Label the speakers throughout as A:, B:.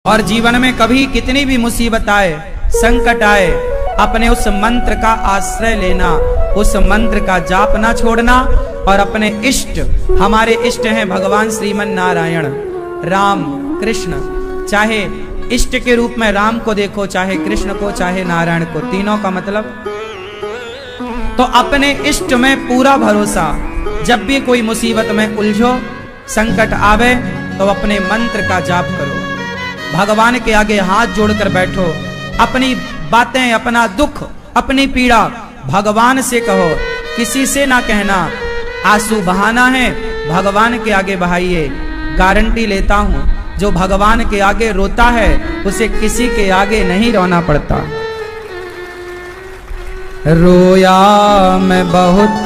A: और जीवन में कभी कितनी भी मुसीबत आए, संकट आए, अपने उस मंत्र का आश्रय लेना, उस मंत्र का जाप ना छोड़ना और अपने इष्ट, हमारे इष्ट हैं भगवान श्रीमन नारायण, राम कृष्ण, चाहे इष्ट के रूप में राम को देखो, चाहे कृष्ण को, चाहे नारायण को, तीनों का मतलब। तो अपने इष्ट में पूरा भरोसा। जब भी कोई मुसीबत में उलझो, संकट आवे, तो अपने मंत्र का जाप करो, भगवान के आगे हाथ जोड़कर बैठो, अपनी बातें, अपना दुख, अपनी पीड़ा भगवान से कहो, किसी से ना कहना। आंसू बहाना है, भगवान के आगे बहाइए। गारंटी लेता हूं, जो भगवान के आगे रोता है उसे किसी के आगे नहीं रोना पड़ता। रोया मैं बहुत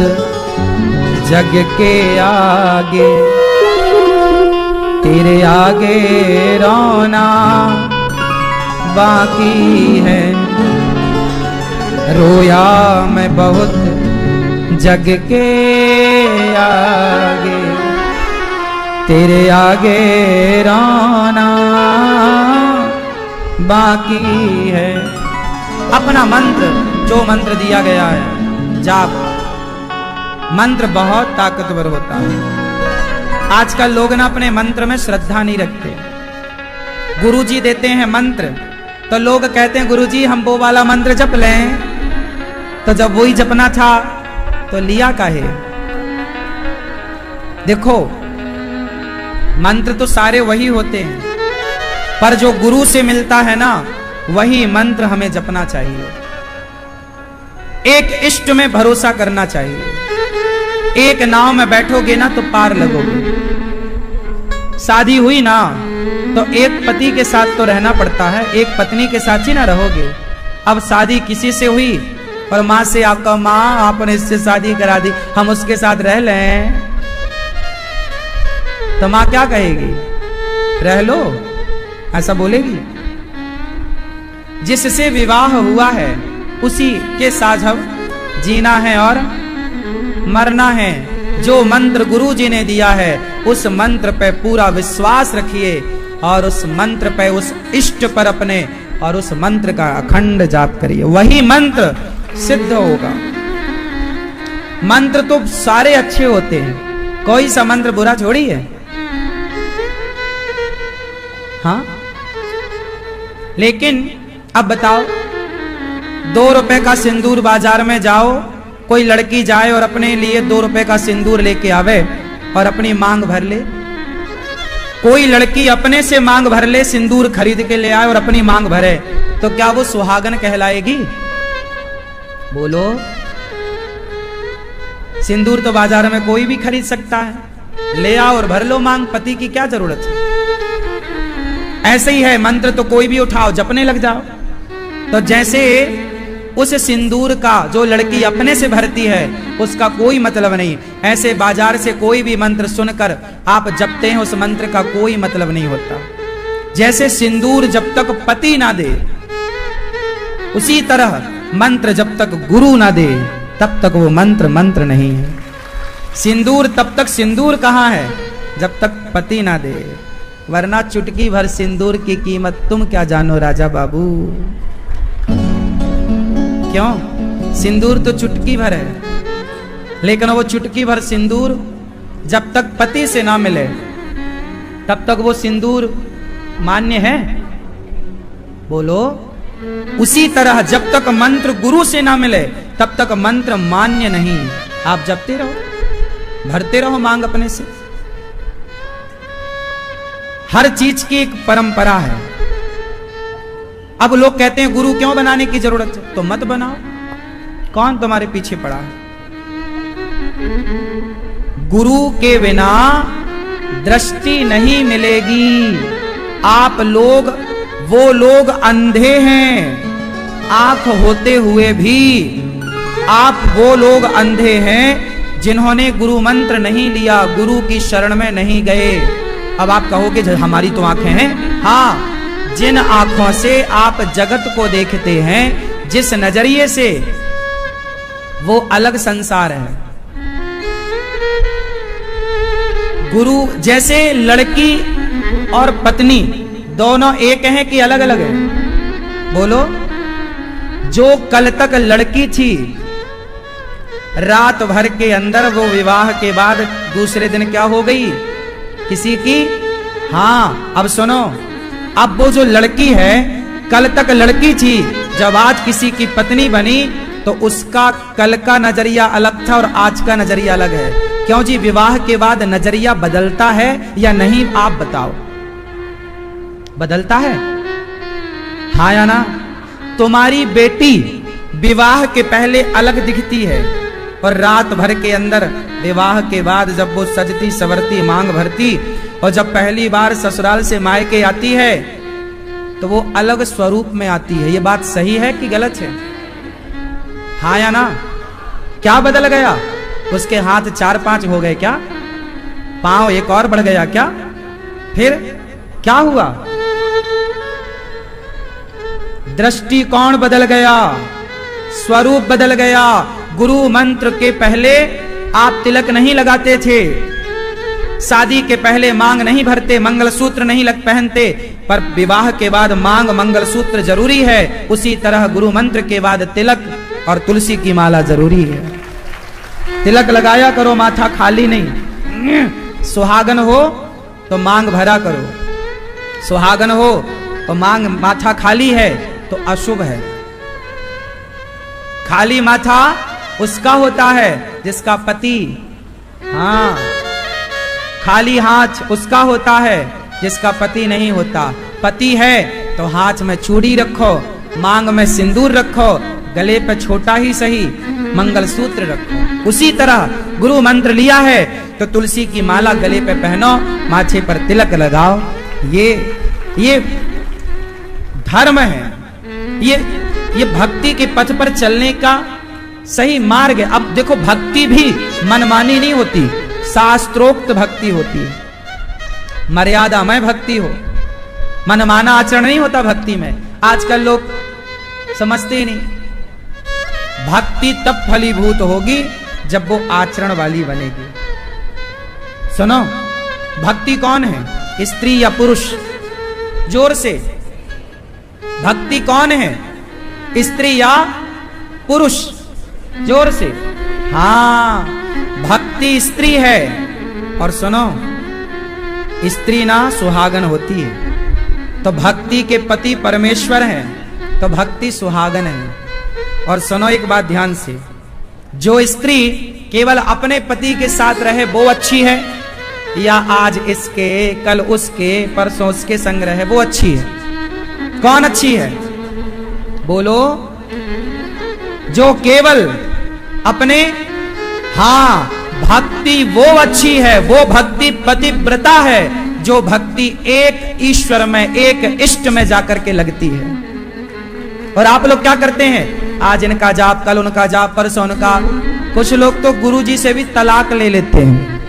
A: जग के आगे, तेरे आगे रोना बाकी है। रोया मैं बहुत जग के आगे, तेरे आगे रोना बाकी है। अपना मंत्र, जो मंत्र दिया गया है, जाप मंत्र बहुत ताकतवर होता है। आजकल लोग ना अपने मंत्र में श्रद्धा नहीं रखते। गुरुजी देते हैं मंत्र, तो लोग कहते हैं गुरुजी हम वो वाला मंत्र जप लें, तो जब वही जपना था तो लिया काहे। देखो, मंत्र तो सारे वही होते हैं, पर जो गुरु से मिलता है ना, वही मंत्र हमें जपना चाहिए। एक इष्ट में भरोसा करना चाहिए। एक नाव में बैठोगे ना तो पार लगोगे। शादी हुई ना तो एक पति के साथ तो रहना पड़ता है, एक पत्नी के साथ ही ना रहोगे। अब शादी किसी से हुई और माँ से आपका, माँ आपने इससे शादी करा दी, हम उसके साथ रह लें, तो माँ क्या कहेगी? रह लो, ऐसा बोलेगी? जिससे विवाह हुआ है उसी के साथ हम जीना है और मरना है। जो मंत्र गुरु जी ने दिया है उस मंत्र पे पूरा विश्वास रखिए और उस मंत्र पे, उस इष्ट पर अपने, और उस मंत्र का अखंड जाप करिए, वही मंत्र सिद्ध होगा। मंत्र तो सारे अच्छे होते हैं, कोई सा मंत्र बुरा छोड़ी है? हाँ, लेकिन अब बताओ, 2 रुपए का सिंदूर बाजार में जाओ, कोई लड़की जाए और अपने लिए 2 रुपए का सिंदूर लेके आवे और अपनी मांग भर ले। कोई लड़की अपने से मांग भर ले, सिंदूर खरीद के ले आए और अपनी मांग भरे, तो क्या वो सुहागन कहलाएगी? बोलो। सिंदूर तो बाजार में कोई भी खरीद सकता है, ले आओ और भर लो मांग, पति की क्या जरूरत है? ऐसे ही है, मंत्र तो कोई भी उठाओ, जपने लग जाओ। तो जैसे उस सिंदूर का जो लड़की अपने से भरती है उसका कोई मतलब नहीं, ऐसे बाजार से कोई भी मंत्र सुनकर आप जपते हैं, उस मंत्र का कोई मतलब नहीं होता। जैसे सिंदूर जब तक पति ना दे, उसी तरह मंत्र जब तक गुरु ना दे तब तक वो मंत्र मंत्र नहीं है। सिंदूर तब तक सिंदूर कहाँ है जब तक पति ना दे, वरना चुटकी भर सिंदूर की कीमत तुम क्या जानो राजा बाबू। क्यों? सिंदूर तो चुटकी भर है, लेकिन वो चुटकी भर सिंदूर जब तक पति से ना मिले तब तक वो सिंदूर मान्य है? बोलो। उसी तरह जब तक मंत्र गुरु से ना मिले तब तक मंत्र मान्य नहीं। आप जपते रहो, भरते रहो मांग अपने से। हर चीज की एक परंपरा है। अब लोग कहते हैं गुरु क्यों बनाने की जरूरत है? तो मत बनाओ, कौन तुम्हारे पीछे पड़ा है? गुरु के बिना दृष्टि नहीं मिलेगी। आप लोग, वो लोग अंधे हैं आंख होते हुए भी। आप वो लोग अंधे हैं जिन्होंने गुरु मंत्र नहीं लिया, गुरु की शरण में नहीं गए। अब आप कहोगे हमारी तो आंखें हैं। हाँ, जिन आंखों से आप जगत को देखते हैं, जिस नजरिए से, वो अलग संसार है। गुरु जैसे लड़की और पत्नी दोनों एक हैं कि अलग अलग है? बोलो। जो कल तक लड़की थी, रात भर के अंदर वो विवाह के बाद दूसरे दिन क्या हो गई? किसी की। हाँ, अब सुनो, अब वो जो लड़की है, कल तक लड़की थी, जब आज किसी की पत्नी बनी तो उसका कल का नजरिया अलग था और आज का नजरिया अलग है। क्यों जी? विवाह के बाद नजरिया बदलता है या नहीं? आप बताओ। बदलता है? हाँ या ना? तुम्हारी बेटी विवाह के पहले अलग दिखती है और रात भर के अंदर विवाह के बाद जब वो सजती सवरती मांग भरती और जब पहली बार ससुराल से मायके आती है तो वो अलग स्वरूप में आती है। ये बात सही है कि गलत है? हाँ या ना? क्या बदल गया? उसके हाथ 4-5 हो गए क्या? पांव एक और बढ़ गया क्या? फिर क्या हुआ? दृष्टिकोण बदल गया, स्वरूप बदल गया। गुरु मंत्र के पहले आप तिलक नहीं लगाते थे, शादी के पहले मांग नहीं भरते, मंगलसूत्र नहीं पहनते, पर विवाह के बाद मांग मंगलसूत्र जरूरी है। उसी तरह गुरु मंत्र के बाद तिलक और तुलसी की माला जरूरी है। तिलक लगाया करो, माथा खाली नहीं। सुहागन हो तो मांग भरा करो, सुहागन हो तो मांग माथा खाली है तो अशुभ है। खाली माथा उसका होता है जिसका पति, हाँ, खाली हाथ उसका होता है जिसका पति नहीं होता। पति है तो हाथ में चूड़ी रखो, मांग में सिंदूर रखो, गले पे छोटा ही सही मंगलसूत्र रखो। उसी तरह गुरु मंत्र लिया है तो तुलसी की माला गले पे पहनो, माथे पर तिलक लगाओ। ये धर्म है, ये भक्ति के पथ पर चलने का सही मार्ग है। अब देखो, भक्ति भी मनमानी नहीं होती, शास्त्रोक्त भक्ति होती है, मर्यादामय भक्ति हो, मनमाना आचरण नहीं होता भक्ति में। आजकल लोग समझते ही नहीं। भक्ति तब फलीभूत होगी जब वो आचरण वाली बनेगी। सुनो, भक्ति कौन है, स्त्री या पुरुष? जोर से, भक्ति कौन है, स्त्री या पुरुष? जोर से। हाँ, भक्ति स्त्री है। और सुनो, स्त्री ना सुहागन होती है, तो भक्ति के पति परमेश्वर हैं, तो भक्ति सुहागन है। और सुनो एक बात ध्यान से, जो स्त्री केवल अपने पति के साथ रहे वो अच्छी है, या आज इसके कल उसके परसों उसके संग रहे वो अच्छी है? कौन अच्छी है? बोलो। जो केवल अपने, हाँ, भक्ति वो अच्छी है, वो भक्ति पतिव्रता है, जो भक्ति एक ईश्वर में, एक इष्ट में जाकर के लगती है। और आप लोग क्या करते हैं? आज इनका जाप, कल उनका जाप, परसों उनका। कुछ लोग तो गुरुजी से भी तलाक ले लेते हैं।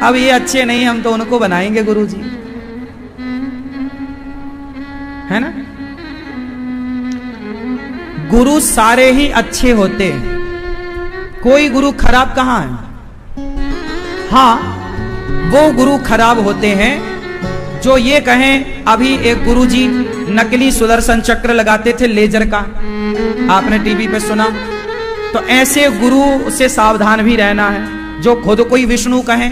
A: अब ये अच्छे नहीं, हम तो उनको बनाएंगे गुरुजी, है ना? गुरु सारे ही अच्छे होते हैं, कोई गुरु खराब कहां है? हाँ, वो गुरु खराब होते हैं जो ये कहें। अभी एक गुरुजी नकली सुदर्शन चक्र लगाते थे, लेजर का, आपने टीवी पे सुना। तो ऐसे गुरु से सावधान भी रहना है। जो खुद को ही विष्णु कहें,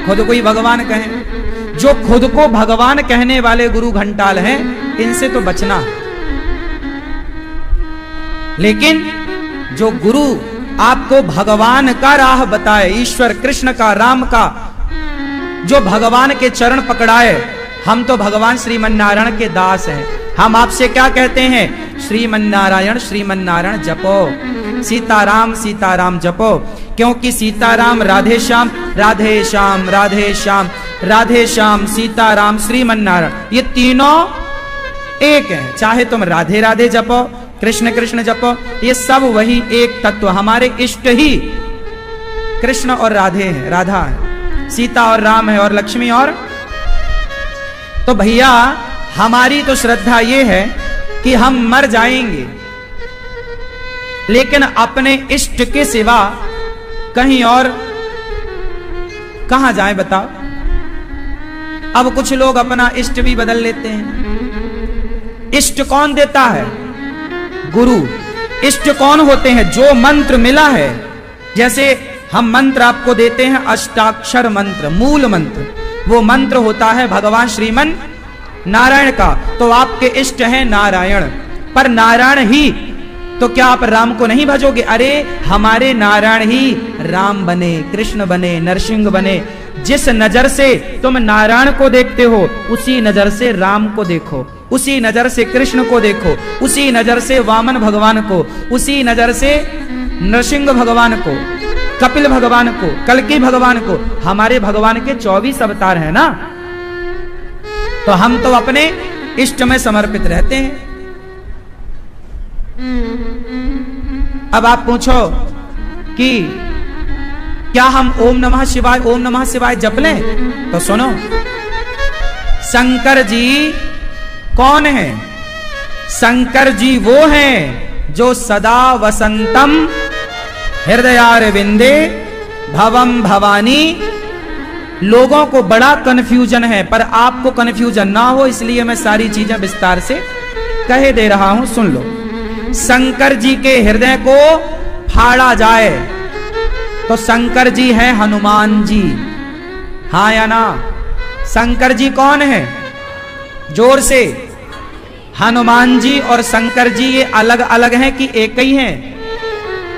A: खुद को ही भगवान कहें, जो खुद को भगवान कहने वाले गुरु घंटाल हैं, इनसे तो बचना। लेकिन जो गुरु आपको भगवान का राह बताए, ईश्वर कृष्ण का, राम का, जो भगवान के चरण पकड़ाए, हम तो भगवान श्रीमन नारायण के दास हैं। हम आपसे क्या कहते हैं? श्रीमन नारायण जपो, सीताराम सीताराम जपो। क्योंकि सीताराम राधे श्याम, राधे श्याम, राधे श्याम, राधे श्याम, सीताराम, श्रीमन नारायण, ये तीनों एक हैं। चाहे तुम राधे राधे जपो, कृष्ण कृष्ण जपो, ये सब वही एक तत्व। हमारे इष्ट ही कृष्ण और राधे हैं, राधा है, सीता और राम है, और लक्ष्मी और। तो भैया, हमारी तो श्रद्धा ये है कि हम मर जाएंगे, लेकिन अपने इष्ट के सिवा कहीं और कहां जाएं? बताओ। अब कुछ लोग अपना इष्ट भी बदल लेते हैं। इष्ट कौन देता है? गुरु। इष्ट कौन होते हैं? जो मंत्र मिला है। जैसे हम मंत्र आपको देते हैं, अष्टाक्षर मंत्र, मूल मंत्र, वो मंत्र होता है भगवान श्रीमन नारायण का। तो आपके इष्ट हैं नारायण, पर नारायण ही, तो क्या आप राम को नहीं भजोगे? अरे हमारे नारायण ही राम बने, कृष्ण बने, नरसिंह बने। जिस नजर से तुम नारायण को देखते हो, उसी नजर से राम को देखो, उसी नजर से कृष्ण को देखो, उसी नजर से वामन भगवान को, उसी नजर से नरसिंह भगवान को, कपिल भगवान को, कल्की भगवान को। हमारे भगवान के 24 अवतार हैं ना, तो हम तो अपने इष्ट में समर्पित रहते हैं। अब आप पूछो कि क्या हम ओम नमः शिवाय जप लें? तो सुनो, शंकर जी कौन है? शंकर जी वो हैं जो सदा वसंतम हृदयारविंदे भवम भवानी। लोगों को बड़ा कंफ्यूजन है, पर आपको कंफ्यूजन ना हो इसलिए मैं सारी चीजें विस्तार से कह दे रहा हूं, सुन लो। शंकर जी के हृदय को फाड़ा जाए तो शंकर जी हैं हनुमान जी, हाँ या ना? शंकर जी कौन है? जोर से। हनुमान जी और शंकर जी ये अलग अलग हैं कि एक ही हैं?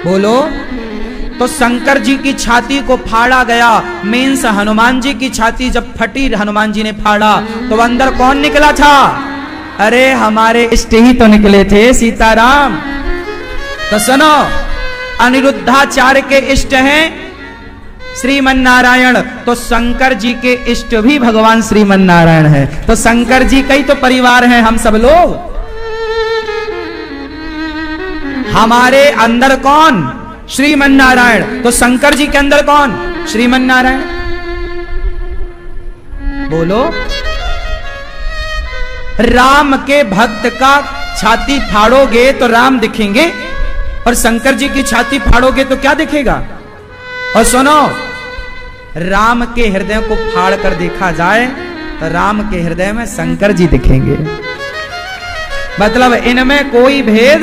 A: बोलो। तो शंकर जी की छाती को फाड़ा गया, मीन्स हनुमान जी की छाती जब फटी, हनुमान जी ने फाड़ा, तो अंदर कौन निकला था? अरे हमारे इष्ट ही तो निकले थे, सीताराम। तो सुनो, अनिरुद्धाचार्य के इष्ट हैं श्रीमन नारायण, तो शंकर जी के इष्ट भी भगवान श्रीमन नारायण है। तो शंकर जी का ही तो परिवार है हम सब लोग। हमारे अंदर कौन? श्रीमन नारायण। तो शंकर जी के अंदर कौन? श्रीमन नारायण। बोलो। राम के भक्त का छाती फाड़ोगे तो राम दिखेंगे, और शंकर जी की छाती फाड़ोगे तो क्या दिखेगा? और सुनो, राम के हृदय को फाड़ कर देखा जाए तो राम के हृदय में शंकर जी दिखेंगे। मतलब इनमें कोई भेद,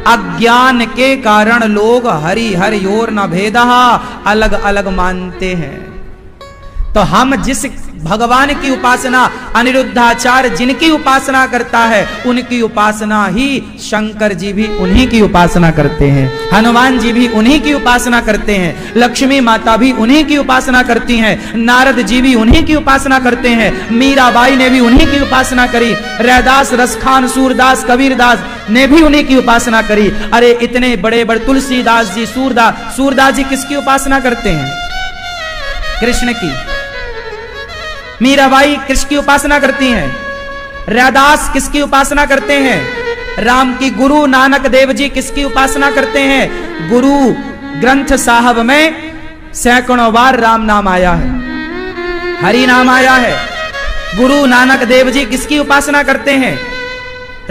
A: अज्ञान के कारण लोग हरि हरि योर न भेदहा अलग अलग मानते हैं। तो हम जिस भगवान की उपासना, अनिरुद्धाचार्य जिनकी उपासना करता है, उनकी उपासना ही शंकर जी भी उन्हीं की उपासना करते हैं, हनुमान जी भी उन्हीं की उपासना करते हैं, लक्ष्मी माता भी उन्हीं की उपासना करती हैं, नारद जी भी उन्हीं की उपासना करते हैं, मीराबाई ने भी उन्हीं की उपासना करी, रैदास, रसखान, सूरदास, कबीरदास ने भी उन्हीं की उपासना करी। अरे इतने बड़े बड़े तुलसीदास जी, सूरदास जी किसकी उपासना करते हैं? कृष्ण की। मीराबाई कृष्ण की उपासना करती हैं। रैदास किसकी उपासना करते हैं? राम की। गुरु नानक देव जी किसकी उपासना करते हैं? गुरु ग्रंथ साहब में सैकड़ों बार राम नाम आया है, हरि नाम आया है। गुरु नानक देव जी किसकी उपासना करते हैं?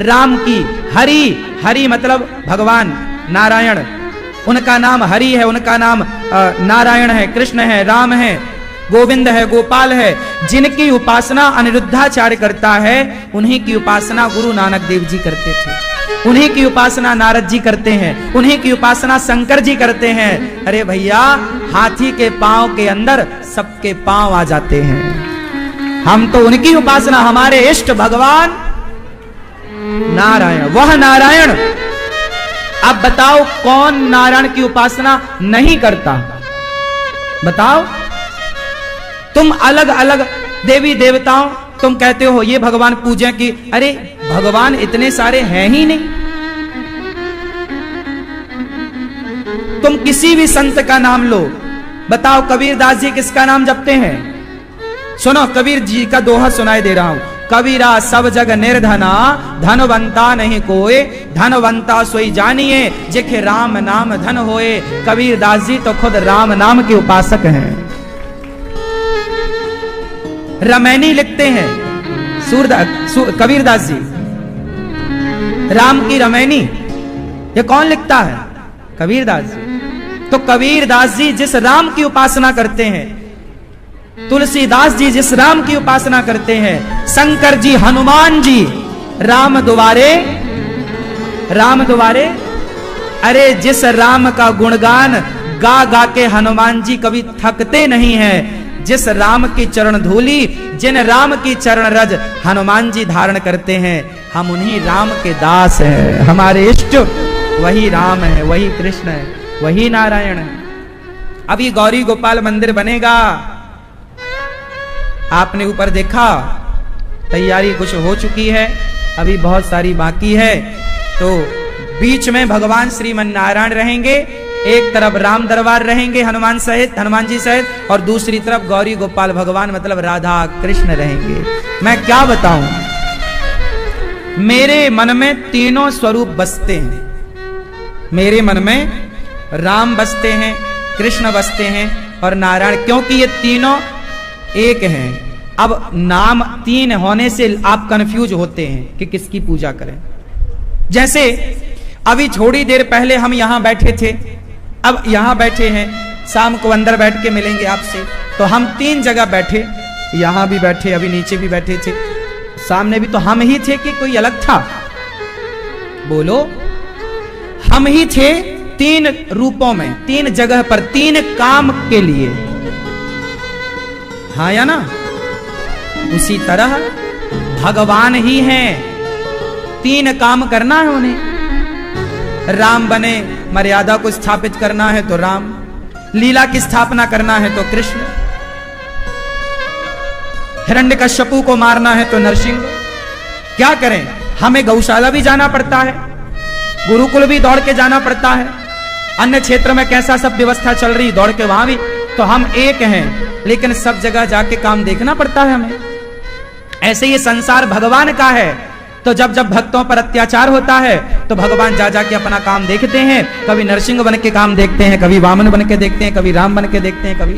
A: राम की। हरि, हरि मतलब भगवान नारायण, उनका नाम हरि है, उनका नाम नारायण है, कृष्ण है, राम है, गोविंद है, गोपाल है। जिनकी उपासना अनिरुद्धाचार्य करता है, उन्हीं की उपासना गुरु नानक देव जी करते थे, उन्हीं की उपासना नारद जी करते हैं, उन्हीं की उपासना शंकर जी करते हैं। अरे भैया, हाथी के पांव के अंदर सबके पांव आ जाते हैं। हम तो उनकी उपासना, हमारे इष्ट भगवान नारायण, वह नारायण। अब बताओ कौन नारायण की उपासना नहीं करता? बताओ। तुम अलग अलग देवी देवताओं, तुम कहते हो ये भगवान पूजा की, अरे भगवान इतने सारे हैं ही नहीं। तुम किसी भी संत का नाम लो, बताओ कबीरदास जी किसका नाम जपते हैं? सुनो, कबीर जी का दोहा सुनाई दे रहा हूं। कबीरा सब जग निर्धना, धनवंता नहीं कोई, धनवंता सोई जानिए, जेखे राम नाम धन होए। कबीरदास जी तो खुद राम नाम के उपासक हैं। रमैनी लिखते हैं कबीरदास जी, राम की रमैनी। ये कौन लिखता है? कबीरदास जी। तो कबीरदास जी जिस राम की उपासना करते हैं, तुलसीदास जी जिस राम की उपासना करते हैं, शंकर जी, हनुमान जी, राम दुआरे, अरे जिस राम का गुणगान गा गा के हनुमान जी कभी थकते नहीं हैं, जिस राम की चरण धूली, जिन राम की चरण रज हनुमान जी धारण करते हैं, हम उन्हीं राम के दास हैं। हमारे इष्ट वही राम है, वही कृष्ण है, वही नारायण है। अभी गौरी गोपाल मंदिर बनेगा, आपने ऊपर देखा, तैयारी कुछ हो चुकी है, अभी बहुत सारी बाकी है। तो बीच में भगवान श्रीमन नारायण रहेंगे, एक तरफ राम दरबार रहेंगे हनुमान जी सहित, और दूसरी तरफ गौरी गोपाल भगवान मतलब राधा कृष्ण रहेंगे। मैं क्या बताऊं, मेरे मन में तीनों स्वरूप बसते हैं। मेरे मन में राम बसते हैं, कृष्ण बसते हैं और नारायण, क्योंकि ये तीनों एक हैं। अब नाम तीन होने से आप कंफ्यूज होते हैं कि किसकी पूजा करें। जैसे अभी थोड़ी देर पहले हम यहां बैठे थे, अब यहां बैठे हैं, शाम को अंदर बैठ के मिलेंगे आपसे, तो हम तीन जगह बैठे, यहां भी बैठे, अभी नीचे भी बैठे थे, सामने भी तो हम ही थे कि कोई अलग था? बोलो, हम ही थे तीन रूपों में, तीन जगह पर, तीन काम के लिए, हाँ या ना? उसी तरह भगवान ही हैं, तीन काम करना है उन्हें। राम बने, मर्यादा को स्थापित करना है तो राम, लीला की स्थापना करना है तो कृष्ण, हिरण्यकश्यपु को मारना है तो नरसिंह। क्या करें, हमें गौशाला भी जाना पड़ता है, गुरुकुल भी दौड़ के जाना पड़ता है, अन्य क्षेत्र में कैसा सब व्यवस्था चल रही दौड़ के वहां भी, तो हम एक हैं, लेकिन सब जगह जाके काम देखना पड़ता है हमें। ऐसे ये संसार भगवान का है, तो जब जब भक्तों पर अत्याचार होता है तो भगवान जा जाके अपना काम देखते हैं। कभी नरसिंह बन के काम देखते हैं, कभी वामन बन के देखते हैं, कभी राम बन के देखते हैं, कभी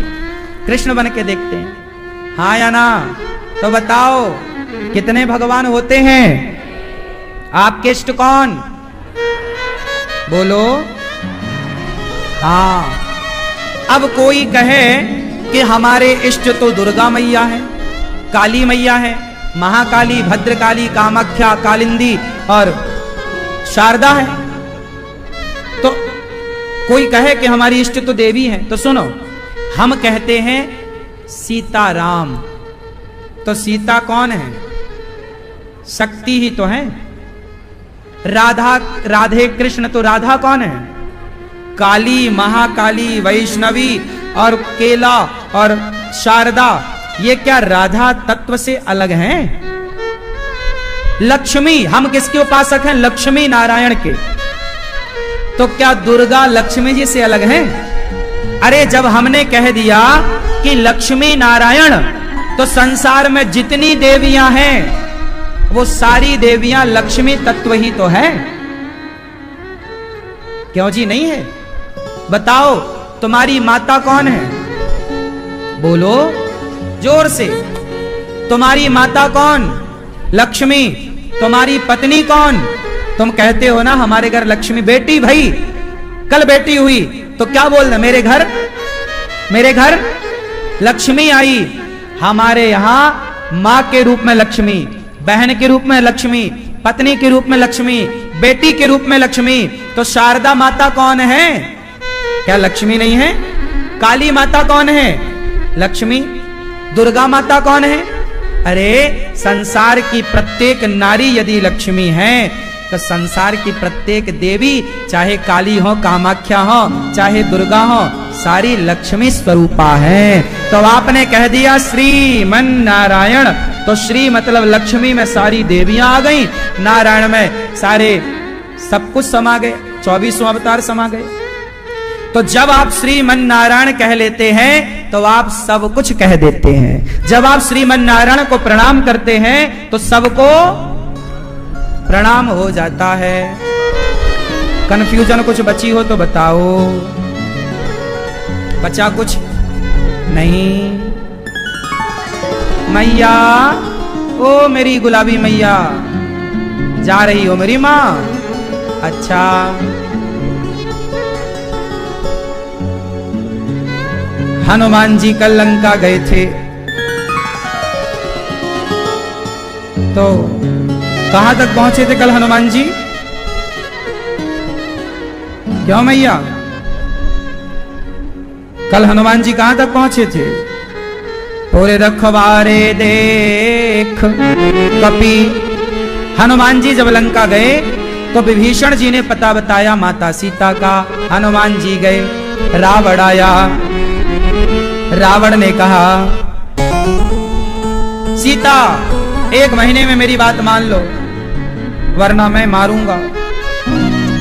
A: कृष्ण बन के देखते हैं। हाँ या ना? तो बताओ कितने भगवान होते हैं? आपके इष्ट कौन? बोलो। हाँ, अब कोई कहे कि हमारे इष्ट तो दुर्गा मैया है, काली मैया है, महाकाली, भद्रकाली, कामाख्या, कालिंदी और शारदा है। तो कोई कहे कि हमारी इष्ट तो देवी है, तो सुनो, हम कहते हैं सीताराम। तो सीता कौन है? शक्ति ही तो है। राधे कृष्ण, तो राधा कौन है? काली, महाकाली, वैष्णवी और केला और शारदा, ये क्या राधा तत्व से अलग हैं? लक्ष्मी, हम किसके उपासक हैं? लक्ष्मी नारायण के। तो क्या दुर्गा लक्ष्मी जी से अलग हैं? अरे जब हमने कह दिया कि लक्ष्मी नारायण, तो संसार में जितनी देवियां हैं वो सारी देवियां लक्ष्मी तत्व ही तो है। क्यों जी, नहीं है? बताओ, तुम्हारी माता कौन है? बोलो जोर से। तुम्हारी माता कौन? लक्ष्मी। तुम्हारी पत्नी कौन? तुम कहते हो ना हमारे घर लक्ष्मी, बेटी भाई, कल बेटी हुई तो क्या बोलना, मेरे घर लक्ष्मी आई। हमारे यहां मां के रूप में लक्ष्मी, बहन के रूप में लक्ष्मी, पत्नी के रूप में लक्ष्मी, बेटी के रूप में लक्ष्मी। तो शारदा माता कौन है? क्या लक्ष्मी नहीं है? काली माता कौन है? लक्ष्मी। दुर्गा माता कौन है? अरे संसार की प्रत्येक नारी यदि लक्ष्मी है, तो संसार की प्रत्येक देवी, चाहे काली हो, कामाख्या हो, चाहे दुर्गा हो, सारी लक्ष्मी स्वरूपा है। तो आपने कह दिया श्रीमन नारायण, तो श्री मतलब लक्ष्मी में सारी देवियां आ गई, नारायण में सारे सब कुछ समा गए, 24 अवतार समा गए। तो जब आप श्रीमन नारायण कह लेते हैं तो आप सब कुछ कह देते हैं। जब आप श्रीमन नारायण को प्रणाम करते हैं तो सबको प्रणाम हो जाता है। कंफ्यूजन कुछ बची हो तो बताओ। बचा कुछ नहीं? मैया, ओ मेरी गुलाबी मैया, जा रही हो मेरी माँ? अच्छा, हनुमान जी कल लंका गए थे, तो कहां तक पहुंचे थे कल हनुमान जी? क्यों मैया, कल हनुमान जी कहां तक पहुंचे थे? पूरे रखवारे देख कपि। हनुमान जी जब लंका गए तो विभीषण जी ने पता बताया माता सीता का। हनुमान जी गए, रावण आया। रावण ने कहा, सीता 1 महीने में मेरी बात मान लो वरना मैं मारूंगा।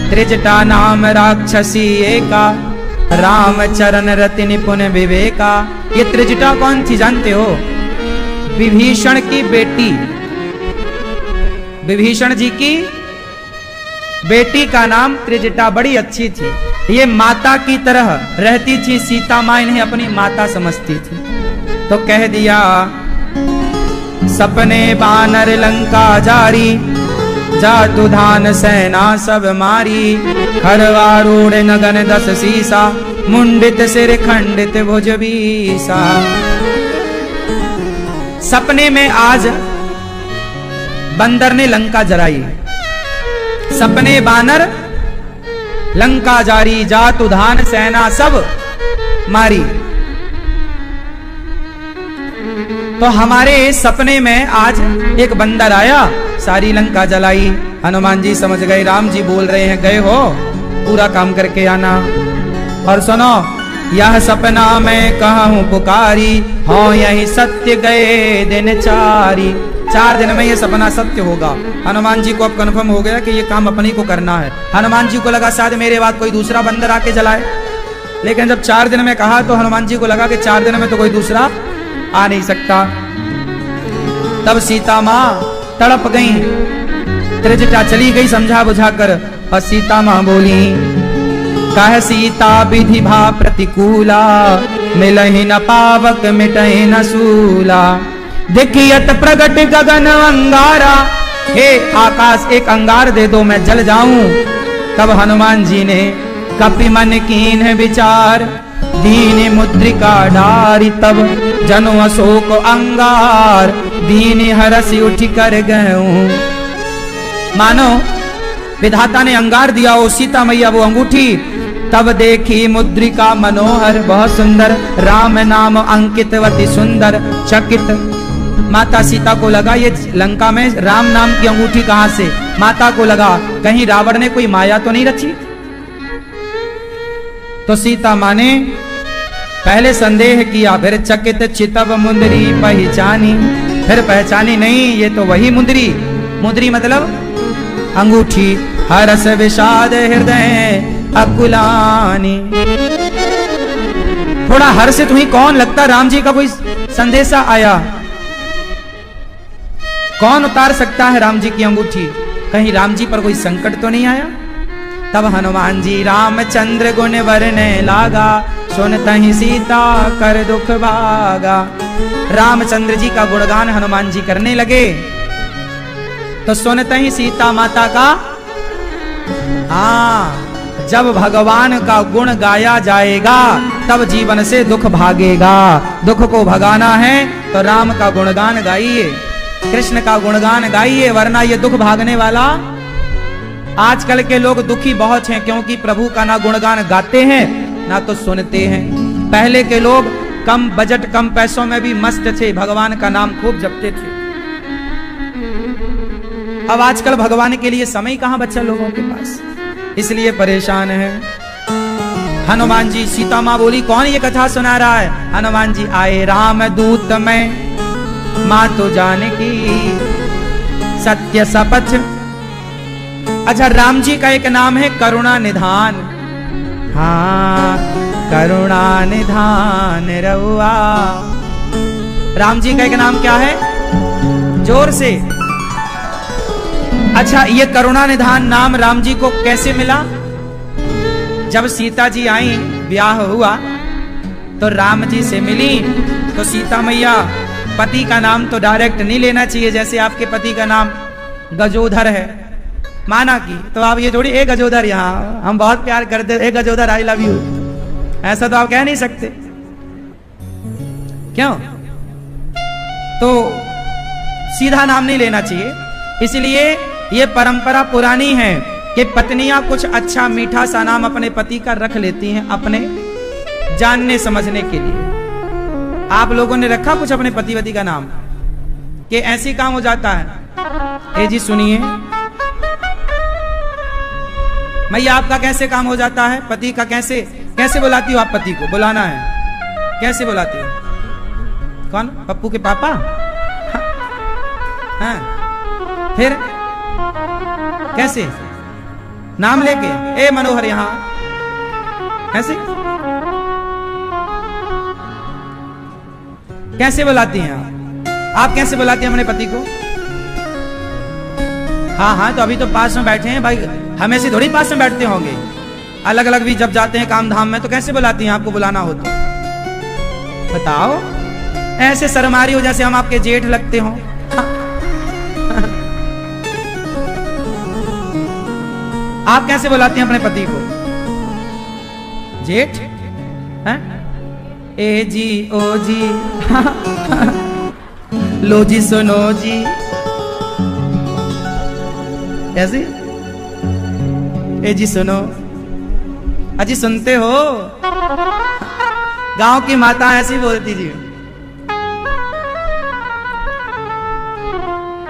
A: त्रिजटा नाम राक्षसी एका, राम चरण रति निपुण विवेका। ये त्रिजटा कौन थी जानते हो? विभीषण की बेटी, विभीषण जी की बेटी का नाम त्रिजटा। बड़ी अच्छी थी, ये माता की तरह रहती थी। सीता मां इन्हें अपनी माता समझती थी। तो कह दिया, सपने बानर लंका जारी, जातु धान सेना सब मारी। खरवारूढ़ नगन 10 सीसा, मुंडित सिर खंडित भुज बीसा। सपने में आज बंदर ने लंका जराई। सपने बानर लंका जारी, जातु धान सेना सब मारी। तो हमारे सपने में आज एक बंदर आया, सारी लंका जलाई। हनुमान जी समझ गए राम जी बोल रहे हैं, गए हो पूरा काम करके आना। और सुनो, यह सपना मैं कहूं पुकारी, हो यही सत्य गए दिन 4 दिन में ये सपना सत्य होगा। हनुमान जी को अब कन्फर्म हो गया कि ये काम अपनी को करना है। हनुमान जी को लगा शायद मेरे बाद कोई दूसरा बंदर आके जलाए, लेकिन जब 4 दिन में कहा तो हनुमान जी को लगा कि 4 दिन में तो कोई दूसरा आ नहीं सकता। तब सीता मां तड़प गई, त्रिजटा चली गई समझा बुझाकर। और सीता मां बोली, कह सीता विधि भा प्रतिकूला, मिलहि न पावक मिटहि न सूला। देखियत प्रगट गगन अंगारा, हे आकाश एक अंगार दे दो मैं जल जाऊं। तब हनुमान जी ने कपि मन कीन विचार, दीन मुद्रिका डारी। तब जनु अशोक अंगार, दीन हरसि उठ कर गऊं। मानो विधाता ने अंगार दिया, वो सीता मैया वो अंगूठी। तब देखी मुद्रिका मनोहर, बहुत सुंदर, राम नाम अंकितवती सुंदर। चकित माता सीता को लगा ये लंका में राम नाम की अंगूठी कहां से? माता को लगा कहीं रावण ने कोई माया तो नहीं रची। तो सीता मां ने पहले संदेह किया, फिर चकित चितव मुंदरी पहचानी। फिर पहचानी नहीं, ये तो वही मुंदरी। मुंदरी मतलब अंगूठी। हरस विषाद हृदय अकुलानी। थोड़ा हर्षित हुई, कौन लगता राम जी का कोई संदेशा आया। कौन उतार सकता है राम जी की अंगूठी? कहीं राम जी पर कोई संकट तो नहीं आया। तब हनुमान जी रामचंद्र गुण वरने लागा, सुनतहि सीता कर दुख भागा। रामचंद्र जी का गुणगान हनुमान जी करने लगे। तो सुनतहि सीता माता का, जब भगवान का गुण गाया जाएगा तब जीवन से दुख भागेगा। दुख को भगाना है तो राम का गुणगान गाइए, कृष्ण का गुणगान गाइए, वरना ये दुख भागने वाला। आजकल के लोग दुखी बहुत हैं क्योंकि प्रभु का ना गुणगान गाते हैं ना तो सुनते हैं। पहले के लोग कम बजट कम पैसों में भी मस्त थे, भगवान का नाम खूब जपते थे। अब आजकल भगवान के लिए समय कहां बचा लोगों के पास, इसलिए परेशान है। हनुमान जी, सीता मां बोली कौन ये कथा सुना रहा है? हनुमान जी आए, राम दूत में मां तो जानकी सत्य शपथ। अच्छा, राम जी का एक नाम है करुणा निधान। हाँ, करुणा निधान रउआ। राम जी का एक नाम क्या है? जोर से। अच्छा, ये करुणा निधान नाम राम जी को कैसे मिला? जब सीता जी आई, ब्याह हुआ तो राम जी से मिली तो सीता मैया, पति का नाम तो डायरेक्ट नहीं लेना चाहिए, जैसे आपके पति का नाम गजोधर है, माना कि तो आप ये थोड़ी, ए गजोधर, यहाँ हम बहुत प्यार करते, ए गजोधर आई लव यू, ऐसा तो आप कह नहीं सकते। क्यों? तो सीधा नाम नहीं लेना चाहिए। इसलिए ये परंपरा पुरानी है कि पत्नियां कुछ अच्छा मीठा सा नाम अपने पति का रख लेती हैं अपने जानने समझने के लिए। आप लोगों ने रखा कुछ अपने पति का नाम कि ऐसी काम हो जाता है? ए जी सुनिए, मैया आपका कैसे काम हो जाता है? पति का कैसे कैसे बुलाती हो आप? पति को बुलाना है, कैसे बुलाती हो? कौन? पप्पू के पापा? हाँ। फिर कैसे? नाम लेके, ए मनोहर यहां, कैसे कैसे बुलाती हैं आप कैसे बुलाती हैं अपने पति को? हाँ हाँ, तो अभी तो पास में बैठे हैं भाई, हम ऐसे थोड़ी पास में बैठते होंगे, अलग अलग भी जब जाते हैं काम धाम में, तो कैसे बुलाती हैं? आपको बुलाना हो तो बताओ। ऐसे शर्मारी हो जैसे हम आपके जेठ लगते हो। आप कैसे बुलाती हैं अपने पति को? जेठ हैं? ए जी, ओ जी, लो जी, सुनो जी, ऐसे? ए जी सुनो, अजी सुनते हो? गांव की माता ऐसी बोलती थी।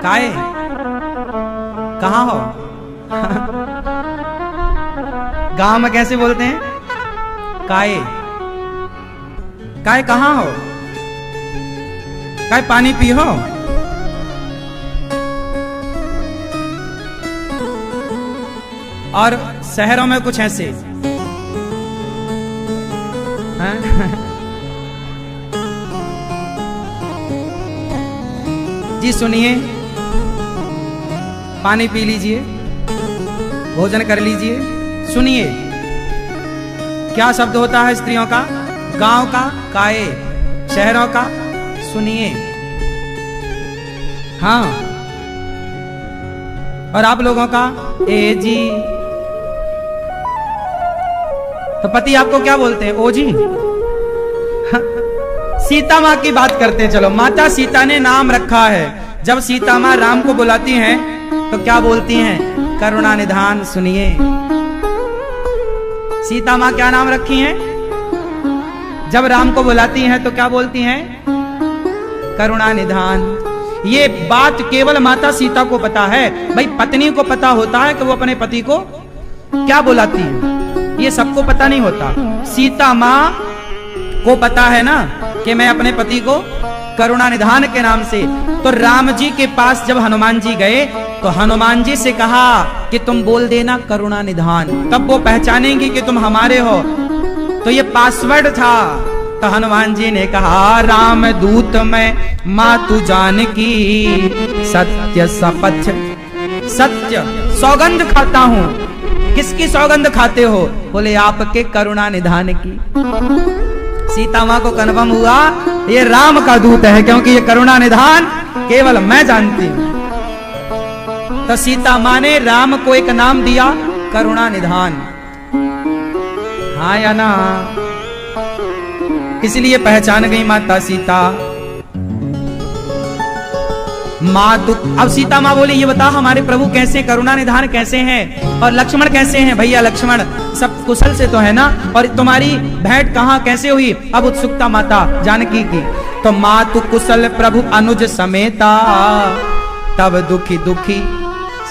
A: काहे? कहाँ हो? गांव में कैसे बोलते हैं? काहे? काहे कहाँ हो? काहे पानी पी हो? और शहरों में कुछ ऐसे जी सुनिए, पानी पी लीजिए, भोजन कर लीजिए। सुनिए, क्या शब्द होता है स्त्रियों का? गांव का काए, शहरों का सुनिए। हाँ, और आप लोगों का ए जी। तो पति आपको क्या बोलते हैं? ओ जी। सीता माँ की बात करते हैं। चलो, माता सीता ने नाम रखा है। जब सीता माँ राम को बुलाती हैं तो क्या बोलती हैं? करुणा निधान। सुनिए, सीता माँ क्या नाम रखी हैं? जब राम को बुलाती हैं तो क्या बोलती हैं? करुणा निधान। ये बात केवल माता सीता को पता है। भाई पत्नी को पता होता है कि वो अपने पति को क्या बुलाती है, ये सबको पता नहीं होता। सीता माँ को पता है ना कि मैं अपने पति को करुणा निधान के नाम से। तो राम जी के पास जब हनुमान जी गए तो हनुमान जी से कहा कि तुम बोल देना करुणा निधान, तब वो पहचानेंगे कि तुम हमारे हो। तो ये पासवर्ड था। तो हनुमान जी ने कहा, राम दूत मैं मातु जानकी, सत्य शपथ, सत्य सौगंध खाता हूं। किसकी सौगंध खाते हो? बोले आपके करुणा निधान की। सीता माँ को कन्फर्म हुआ ये राम का दूत है, क्योंकि ये करुणा निधान केवल मैं जानती हूं। तो सीता माँ ने राम को एक नाम दिया, करुणा निधान। हाँ या ना? इसलिए पहचान गई माता सीता। माँ अब सीता माँ बोली, ये बता हमारे प्रभु कैसे, करुणा निधान कैसे हैं, और लक्ष्मण कैसे हैं? भैया लक्ष्मण सब कुशल से तो है ना, और तुम्हारी भेंट कहाँ कैसे हुई? अब उत्सुकता माता जानकी की। तो मातु कुशल प्रभु अनुज समेता, तब दुखी दुखी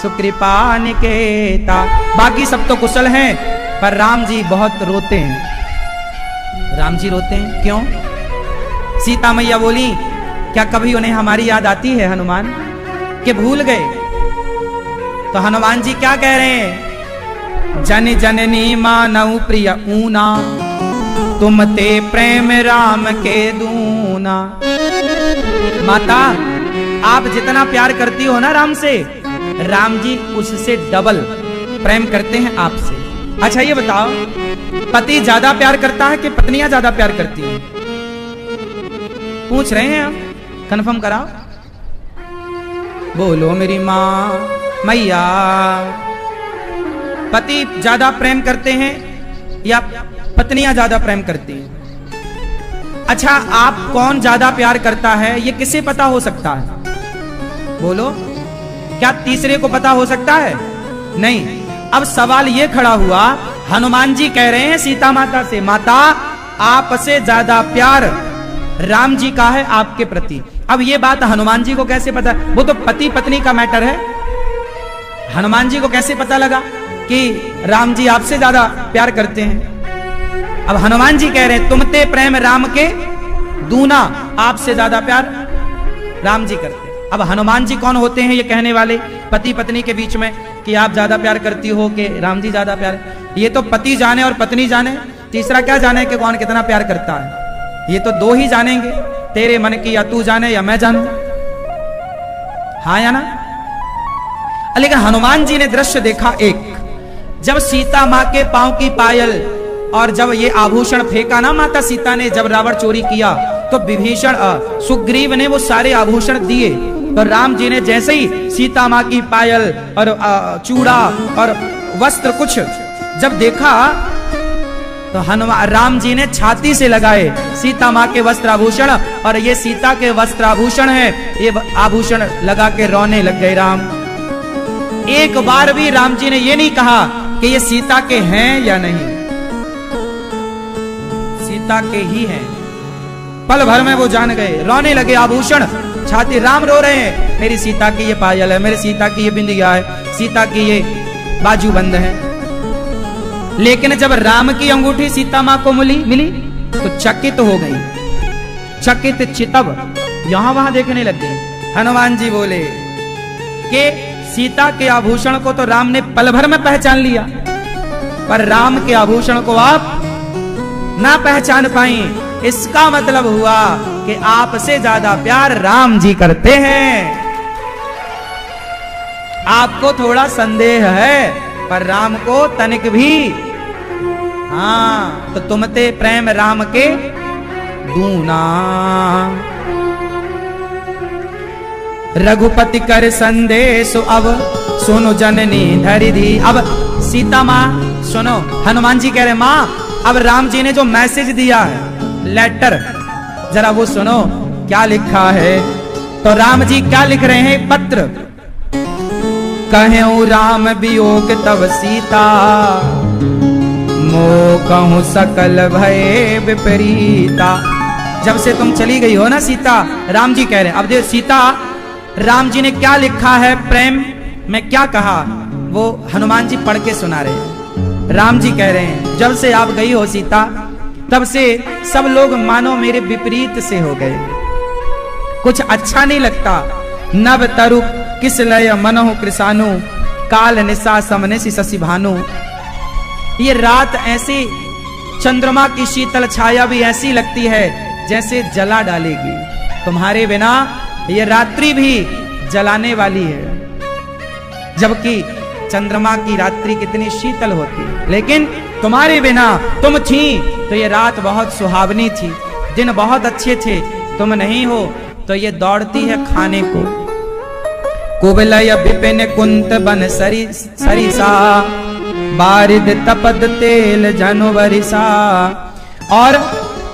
A: सुकृपा निकेता। बाकी सब तो कुशल हैं, पर राम जी बहुत रोते हैं। राम जी रोते हैं क्यों? सीता मैया बोली, क्या कभी उन्हें हमारी याद आती है हनुमान, कि भूल गए? तो हनुमान जी क्या कह रहे हैं? जन जननी मानऊ प्रिय ऊना, तुम ते प्रेम राम के दूना। माता आप जितना प्यार करती हो ना राम से, राम जी उससे डबल प्रेम करते हैं आपसे। अच्छा ये बताओ, पति ज्यादा प्यार करता है कि पत्नियां ज्यादा प्यार करती हैं? पूछ रहे हैं आप, कंफर्म कराओ। बोलो मेरी माँ मैया, पति ज्यादा प्रेम करते हैं या पत्नियां ज्यादा प्रेम करती हैं? अच्छा, आप कौन ज्यादा प्यार करता है ये किसे पता हो सकता है? बोलो, क्या तीसरे को पता हो सकता है? नहीं। अब सवाल ये खड़ा हुआ, हनुमान जी कह रहे हैं सीता माता से, माता आपसे ज्यादा प्यार राम जी का है आपके प्रति। अब ये बात हनुमान जी को कैसे पता? वो तो पति पत्नी का मैटर है। हनुमान जी को कैसे पता लगा कि राम जी आपसे ज्यादा प्यार करते हैं? अब हनुमान जी कह रहे हैं तुमते प्रेम राम के दूना, आपसे ज्यादा प्यार राम जी करते हैं। अब हनुमान जी कौन होते हैं ये कहने वाले पति पत्नी के बीच में कि आप ज्यादा प्यार करती हो कि राम जी ज्यादा प्यार? ये तो पति जाने और पत्नी जाने, तीसरा क्या जाने कि कौन कितना प्यार करता है? ये तो दो ही जानेंगे, तेरे मन की या तू जाने या मैं जानूं, हाँ या ना? लेकिन हनुमान जी ने दृश्य देखा एक, जब सीता मां के पांव की पायल और जब ये आभूषण फेंका ना माता सीता ने, जब रावण चोरी किया तो विभीषण सुग्रीव ने वो सारे आभूषण दिए, तो राम जी ने जैसे ही सीता मां की पायल और चूड़ा और वस्त्र कुछ जब देखा तो हनुमान राम जी ने छाती से लगाए सीता मां के वस्त्र आभूषण, और ये सीता के वस्त्र आभूषण है, ये आभूषण लगा के रोने लग गए राम। एक बार भी राम जी ने ये नहीं कहा कि ये सीता के हैं या नहीं, सीता के ही हैं। पल भर में वो जान गए, रोने लगे, आभूषण छाती, राम रो रहे हैं, मेरी सीता की ये पायल है, मेरी सीता की ये बिंदिया है, सीता की ये बाजूबंद है। लेकिन जब राम की अंगूठी सीता मां को मिली तो चकित हो गई, चकित चितव यहां वहां देखने लग गई। हनुमान जी बोले कि सीता के आभूषण को तो राम ने पल भर में पहचान लिया, पर राम के आभूषण को आप ना पहचान पाई। इसका मतलब हुआ कि आपसे ज्यादा प्यार राम जी करते हैं। आपको थोड़ा संदेह है, पर राम को तनिक भी, हाँ, तो तुमते प्रेम राम के दूना। रघुपति कर संदेश अब सुनो जननी धरि धी। अब सीता मां सुनो, हनुमान जी कह रहे मां अब राम जी ने जो मैसेज दिया है, लेटर, जरा वो सुनो क्या लिखा है। तो राम जी क्या लिख रहे हैं? पत्र। कहूं राम वियोग तब सीता, मोह कहूं सकल भय विपरीता। जब से तुम चली गई हो ना सीता, राम जी कह रहे हैं। अब देखो सीता, राम जी ने क्या लिखा है, प्रेम में क्या कहा, वो हनुमान जी पढ़ के सुना रहे हैं। राम जी कह रहे हैं जब से आप गई हो सीता, तब से सब लोग मानो मेरे विपरीत से हो गए, कुछ अच्छा नहीं लगता। नव तरु किस लय मनहु कृसानु, काल निशा समनेसी शशि भानु। ये रात ऐसी, चंद्रमा की शीतल छाया भी ऐसी लगती है जैसे जला डालेगी, तुम्हारे बिना ये रात्रि भी जलाने वाली है। जबकि चंद्रमा की रात्रि कितनी शीतल होती है, लेकिन तुम्हारे बिना, तुम थी तो ये रात बहुत सुहावनी थी, दिन बहुत अच्छे थे, तुम नहीं हो तो ये दौड़ती है खाने को। कुबलय विपिन कुंत बन सरिसा, बारिद तपद तेल जनु बरिसा। और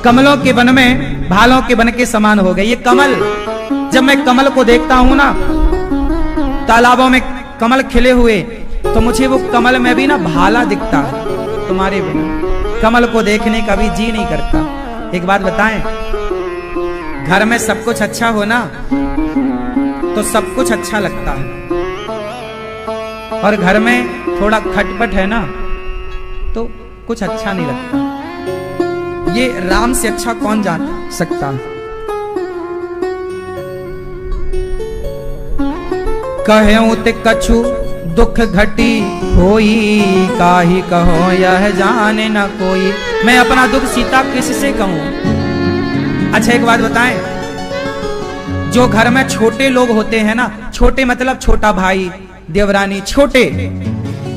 A: कमलों के वन में भालों के वन के समान हो गए ये कमल। जब मैं कमल को देखता हूं ना, तालाबों में कमल खिले हुए, तो मुझे वो कमल में भी ना भाला दिखता है, तुम्हारे बिना कमल को देखने का भी जी नहीं करता। एक बात बताएं, घर में सब कुछ अच्छा हो ना तो सब कुछ अच्छा लगता है, और घर में थोड़ा खटपट है ना तो कुछ अच्छा नहीं लगता। ये राम से अच्छा कौन जान सकता है। कहूं ते कछु दुख घटी होई, काहि कहो यह जाने न कोई। मैं अपना दुख सीता किससे कहूं। अच्छा एक बात बताएं, जो घर में छोटे लोग होते हैं ना, छोटे मतलब छोटा भाई देवरानी, छोटे,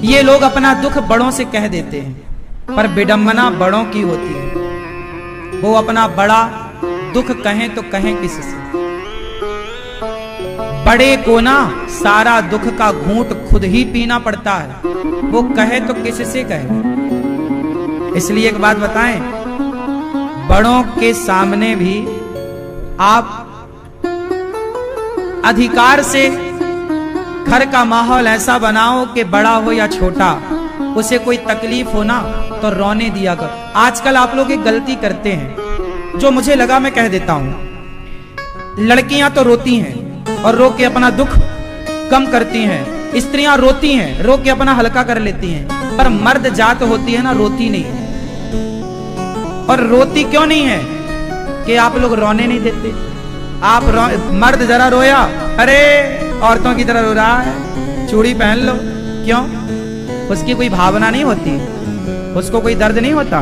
A: ये लोग अपना दुख बड़ों से कह देते हैं, पर विडंबना बड़ों की होती है। वो अपना बड़ा दुख कहें तो कहें किससे। बड़े को ना सारा दुख का घूंट खुद ही पीना पड़ता है, वो कहे तो किससे कहे। इसलिए एक बात बताएं, बड़ों के सामने भी आप अधिकार से घर का माहौल ऐसा बनाओ कि बड़ा हो या छोटा, उसे कोई तकलीफ हो ना तो रोने दिया कर। आजकल आप लोग एक गलती करते हैं, जो मुझे लगा मैं कह देता हूं। लड़कियां तो रोती हैं और रो के अपना दुख कम करती हैं, स्त्रियां रोती हैं, रो के अपना हल्का कर लेती हैं, पर मर्द जात होती है ना, रोती नहीं है। और रोती क्यों नहीं है कि आप लोग रोने नहीं देते। आप मर्द जरा रोया, अरे औरतों की तरह रो रहा है, चूड़ी पहन लो। क्यों? उसकी कोई भावना नहीं होती, उसको कोई दर्द नहीं होता,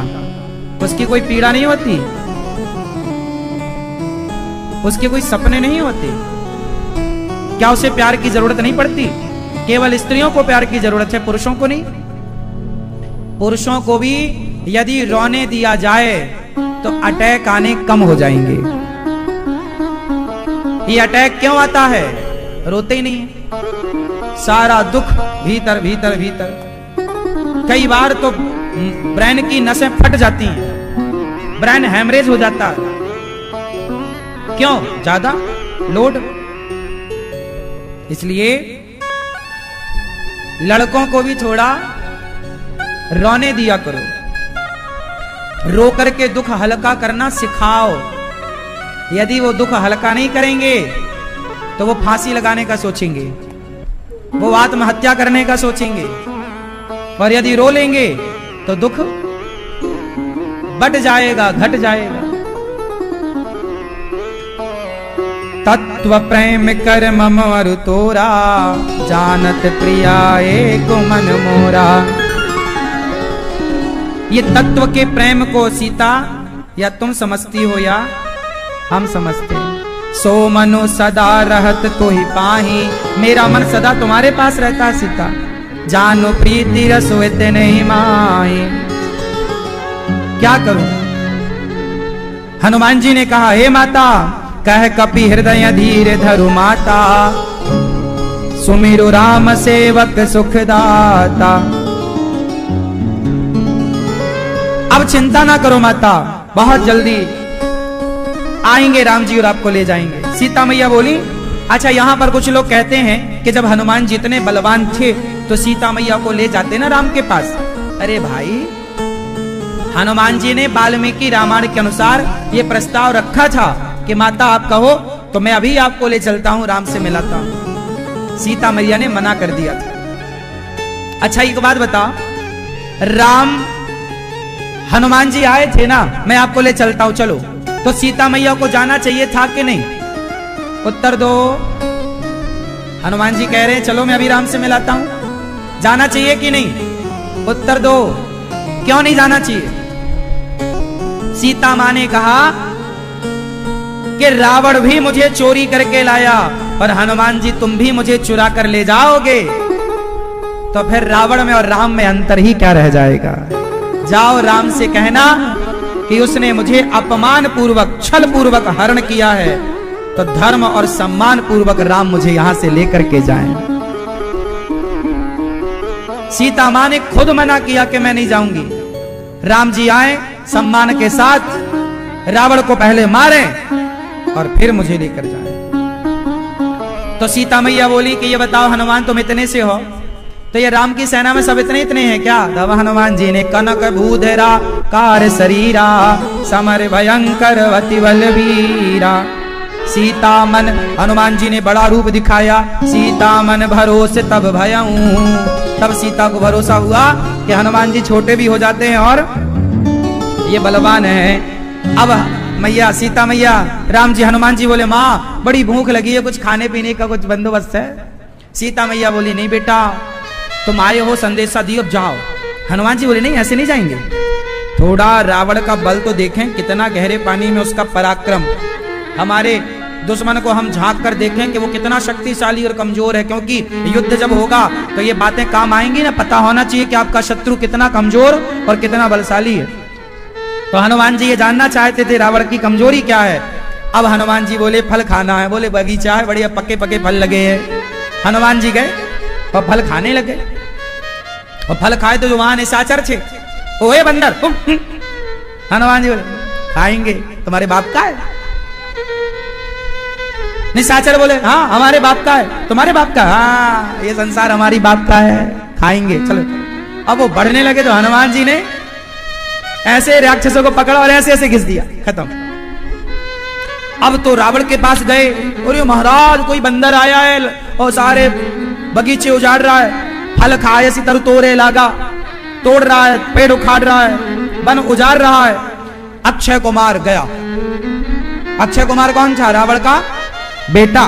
A: उसकी कोई पीड़ा नहीं होती, उसके कोई सपने नहीं होते। क्या उसे प्यार की जरूरत नहीं पड़ती? केवल स्त्रियों को प्यार की जरूरत है, पुरुषों को नहीं। पुरुषों को भी यदि रोने दिया जाए तो अटैक आने कम हो जाएंगे। ये अटैक क्यों आता है? रोते ही नहीं है, सारा दुख भीतर भीतर भीतर। कई बार तो ब्रेन की नसें फट जाती हैं, ब्रेन हैमरेज हो जाता है। क्यों? ज्यादा लोड। इसलिए लड़कों को भी थोड़ा रोने दिया करो, रो करके दुख हल्का करना सिखाओ। यदि वो दुख हल्का नहीं करेंगे तो वो फांसी लगाने का सोचेंगे, वो आत्महत्या करने का सोचेंगे। और यदि रो लेंगे तो दुख बढ़ जाएगा, घट जाएगा। तत्व प्रेम कर मम अरु तोरा, जानत प्रिया एक मन मोरा। ये तत्व के प्रेम को सीता या तुम समझती हो या हम समझते हैं। सो मनो सदा रहत तो ही पाही, मेरा मन सदा तुम्हारे पास रहता सीता। जानो प्रीति रसो इतने ही माही। क्या करूं? हनुमान जी ने कहा, हे माता, कह कपि हृदय धीरे धरु माता, सुमिरु राम सेवक सुखदाता। अब चिंता ना करो माता, बहुत जल्दी आएंगे राम जी और आपको ले जाएंगे। सीता मैया बोली, अच्छा यहाँ पर कुछ लोग कहते हैं कि जब हनुमान जी इतने बलवान थे तो सीता मैया को ले जाते ना राम के पास। अरे भाई, हनुमान जी ने वाल्मीकि रामायण के अनुसार ये प्रस्ताव रखा था कि माता आप कहो तो मैं अभी आपको ले चलता हूं, राम से मिलाता हूं। सीता मैया ने मना कर दिया था। अच्छा एक बात बता, राम हनुमान जी आए थे ना, मैं आपको ले चलता हूं चलो, तो सीता मैया को जाना चाहिए था कि नहीं? उत्तर दो। हनुमान जी कह रहे हैं चलो मैं अभी राम से मिलाता हूं, जाना चाहिए कि नहीं? उत्तर दो। क्यों नहीं जाना चाहिए? सीता मां ने कहा कि रावण भी मुझे चोरी करके लाया और हनुमान जी तुम भी मुझे चुरा कर ले जाओगे, तो फिर रावण में और राम में अंतर ही क्या रह जाएगा? जाओ राम से कहना कि उसने मुझे अपमान पूर्वक, छल पूर्वक हरण किया है, तो धर्म और सम्मान पूर्वक राम मुझे यहां से लेकर के जाएं। सीता मां ने खुद मना किया कि मैं नहीं जाऊंगी। राम जी आए सम्मान के साथ, रावण को पहले मारे और फिर मुझे लेकर जाए। तो सीता मैया बोली कि ये बताओ हनुमान तुम इतने से हो, तो ये राम की सेना में सब इतने इतने हैं क्या? तब हनुमान जी ने कनक भूधरा कार शरीरा, समर भयंकर अति बलवीरा। सीता मन, हनुमान जी ने बड़ा रूप दिखाया। सीता मन भरोसे तब भयऊं, तब सीता को भरोसा हुआ कि हनुमान जी छोटे भी हो जाते हैं और ये बलवान है। अब मैया, सीता मैया, राम जी, हनुमान जी बोले माँ बड़ी भूख लगी है, कुछ खाने पीने का कुछ बंदोबस्त है? सीता मैया बोली नहीं बेटा, तुम आए हो संदेशा दियो, अब जाओ। हनुमान जी बोले नहीं ऐसे नहीं जाएंगे, थोड़ा रावण का बल तो देखें, कितना गहरे पानी में उसका पराक्रम। हमारे दुश्मन को हम झांक कर देखें कि वो कितना शक्तिशाली और कमजोर है, क्योंकि युद्ध जब होगा तो ये बातें काम आएंगी ना। पता होना चाहिए कि आपका शत्रु कितना कमजोर और कितना बलशाली है। तो हनुमान जी ये जानना चाहते थे रावण की कमजोरी क्या है। अब हनुमान जी बोले फल खाना है, बोले बगीचा है, बढ़िया पके पके फल लगे हैं। हनुमान जी गए और फल खाने लगे, और फल खाए तो जो वहां निशाचर थे, ओए बंदर तुम। हनुमान जी बोले खाएंगे, तुम्हारे बाप का है। निशाचर बोले हाँ हमारे बाप का है, तुम्हारे बाप का, हाँ ये संसार हमारी बाप का है, खाएंगे चलो। अब वो बढ़ने लगे तो हनुमान जी ने ऐसे राक्षसों को पकड़ा और ऐसे ऐसे घिस दिया, खत्म। अब तो रावण के पास गए, और महाराज कोई बंदर आया है और सारे बगीचे उजाड़ रहा है, फल खाए सी तरु तोड़े लागा, तोड़ रहा है, पेड़ उखाड़ रहा है, वन उजाड़ रहा है। अक्षय कुमार गया। अक्षय कुमार कौन था? रावण का बेटा।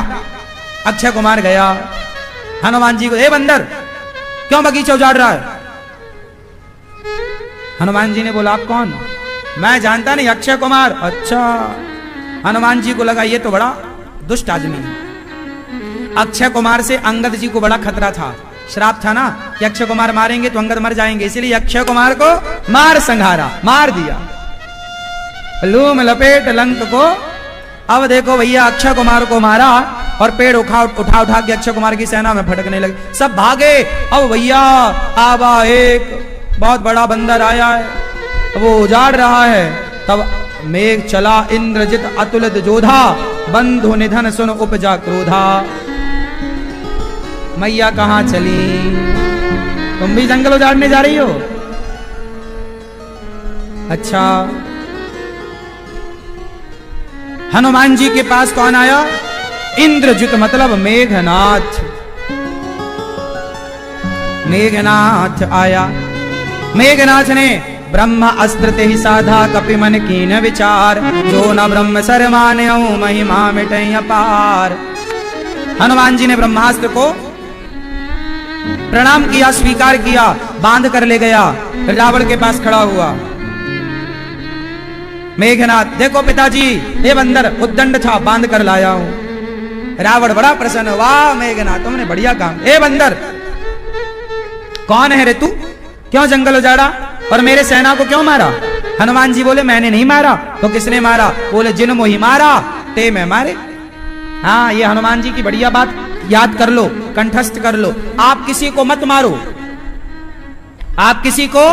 A: अक्षय कुमार गया हनुमान जी को, ए बंदर क्यों बगीचा उजाड़ रहा है? हनुमान जी ने बोला आप कौन? मैं जानता नहीं, अक्षय कुमार। अच्छा। हनुमान जी को लगा ये तो बड़ा दुष्ट आदमी है। अक्षय कुमार से अंगद जी को बड़ा खतरा था, श्राप था ना कि अक्षय कुमार मारेंगे तो अंगद मर जाएंगे, इसलिए अक्षय कुमार को मार संहारा, मार दिया, लूम लपेट लंक को। अब देखो भैया अक्षय कुमार को मारा और पेड़ उठा उठा के अक्षय कुमार की सेना में फटकने लगे, सब भागे। अब भैया आबा एक बहुत बड़ा बंदर आया है, वो उजाड़ रहा है। तब मेघ चला इंद्रजित अतुलित जोधा, बंधु निधन सुन उपजा क्रोधा। मैया कहां चली? तुम भी जंगल उजाड़ने जा रही हो? अच्छा। हनुमान जी के पास कौन आया? इंद्रजित मतलब मेघनाथ। मेघनाथ आया। मेघनाथ ने ब्रह्म अस्त्र ते ही साधा, कपि मन कीन विचार, जो न ब्रह्म सर माने महिमा मिटे अपार। हनुमान जी ने ब्रह्मास्त्र को प्रणाम किया, स्वीकार किया, बांध कर ले गया, रावण के पास खड़ा हुआ। मेघनाथ देखो पिताजी ये बंदर उद्दंड था, बांध कर लाया हूं। रावण बड़ा प्रसन्न, वाह मेघनाथ तुमने बढ़िया काम। ए बंदर कौन है रे तू? क्यों जंगल उजाड़ा और मेरे सेना को क्यों मारा? हनुमान जी बोले मैंने नहीं मारा। तो किसने मारा? बोले जिन मोही मारा ते मैं मारे। हाँ ये हनुमान जी की बढ़िया बात याद कर लो, कंठस्थ कर लो। आप किसी को मत मारो, आप किसी को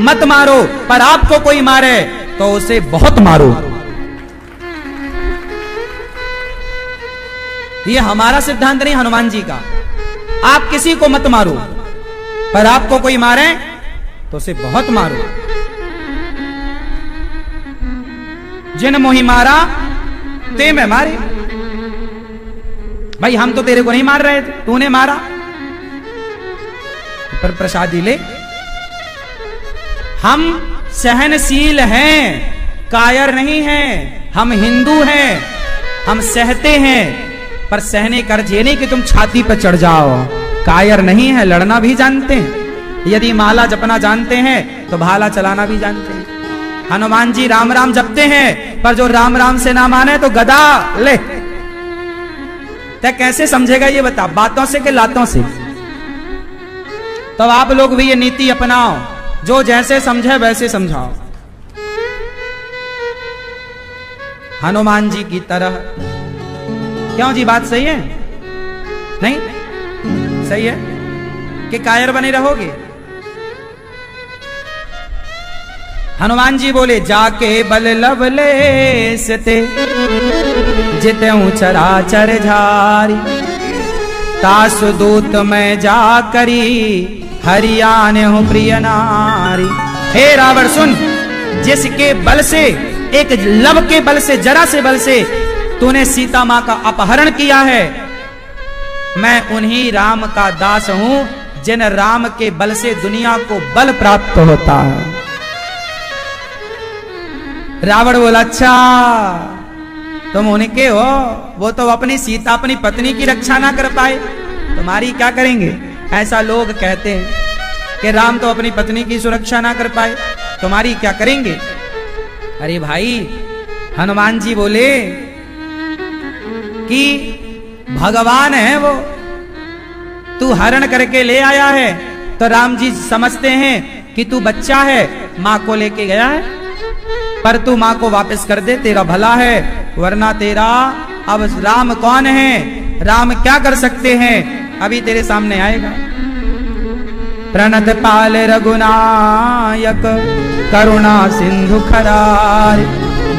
A: मत मारो, पर आपको कोई मारे तो उसे बहुत मारो। ये हमारा सिद्धांत नहीं, हनुमान जी का। आप किसी को मत मारो, पर आपको कोई मारे तो उसे बहुत मारो। जिन मोही मारा ते मैं मारे। भाई हम तो तेरे को नहीं मार रहे थे, तूने मारा। पर प्रसादी ले। हम सहनशील हैं, कायर नहीं हैं। हम हिंदू हैं, हम सहते हैं, पर सहने कर नहीं कि तुम छाती पर चढ़ जाओ। कायर नहीं है, लड़ना भी जानते हैं। यदि माला जपना जानते हैं तो भाला चलाना भी जानते हैं। हनुमान जी राम राम जपते हैं, पर जो राम राम से ना माने तो गदा ले। तै कैसे समझेगा ये बता, बातों से कि लातों से? तो आप लोग भी ये नीति अपनाओ, जो जैसे समझे वैसे समझाओ। हनुमान जी की तरह। क्यों जी, बात सही है? नहीं सही है कि कायर बने रहोगे? हनुमान जी बोले जाके बल लवलेस ते, जितऊं चराचर झारी, तासु दूत मैं जा करी, हरियाने हूं प्रिय नारी। हे रावण सुन, जिसके बल से, एक लव के बल से, जरा से बल से तूने सीता मां का अपहरण किया है, मैं उन्हीं राम का दास हूं जिन राम के बल से दुनिया को बल प्राप्त होता है। रावण बोला अच्छा तुम उनके हो, वो तो अपनी सीता अपनी पत्नी की रक्षा ना कर पाए, तुम्हारी क्या करेंगे? ऐसा लोग कहते हैं कि राम तो अपनी पत्नी की सुरक्षा ना कर पाए, तुम्हारी क्या करेंगे? अरे भाई हनुमान जी बोले कि भगवान है वो, तू हरण करके ले आया है तो राम जी समझते हैं कि तू बच्चा है, मां को लेके गया है, पर तू मां को वापस कर दे, तेरा भला है, वरना तेरा। अब राम कौन है, राम क्या कर सकते हैं, अभी तेरे सामने आएगा। प्रणत पाल रघुनायक, करुणा सिंधु खरार,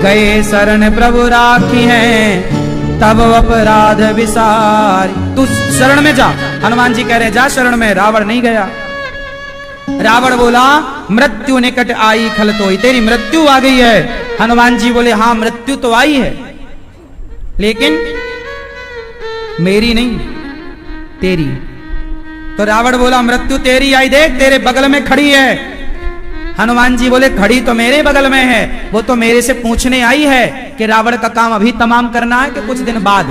A: गए शरण प्रभु राखी है, तब अपराध विसारी। तू शरण में जा। हनुमान जी कह रहे जा शरण में। रावण नहीं गया। रावण बोला मृत्यु निकट आई खल तोई, तेरी मृत्यु आ गई है। हनुमान जी बोले हाँ मृत्यु तो आई है, लेकिन मेरी नहीं तेरी। तो रावण बोला मृत्यु तेरी आई, देख तेरे बगल में खड़ी है। हनुमान जी बोले खड़ी तो मेरे बगल में है, वो तो मेरे से पूछने आई है कि रावण का काम अभी तमाम करना है कि कुछ दिन बाद।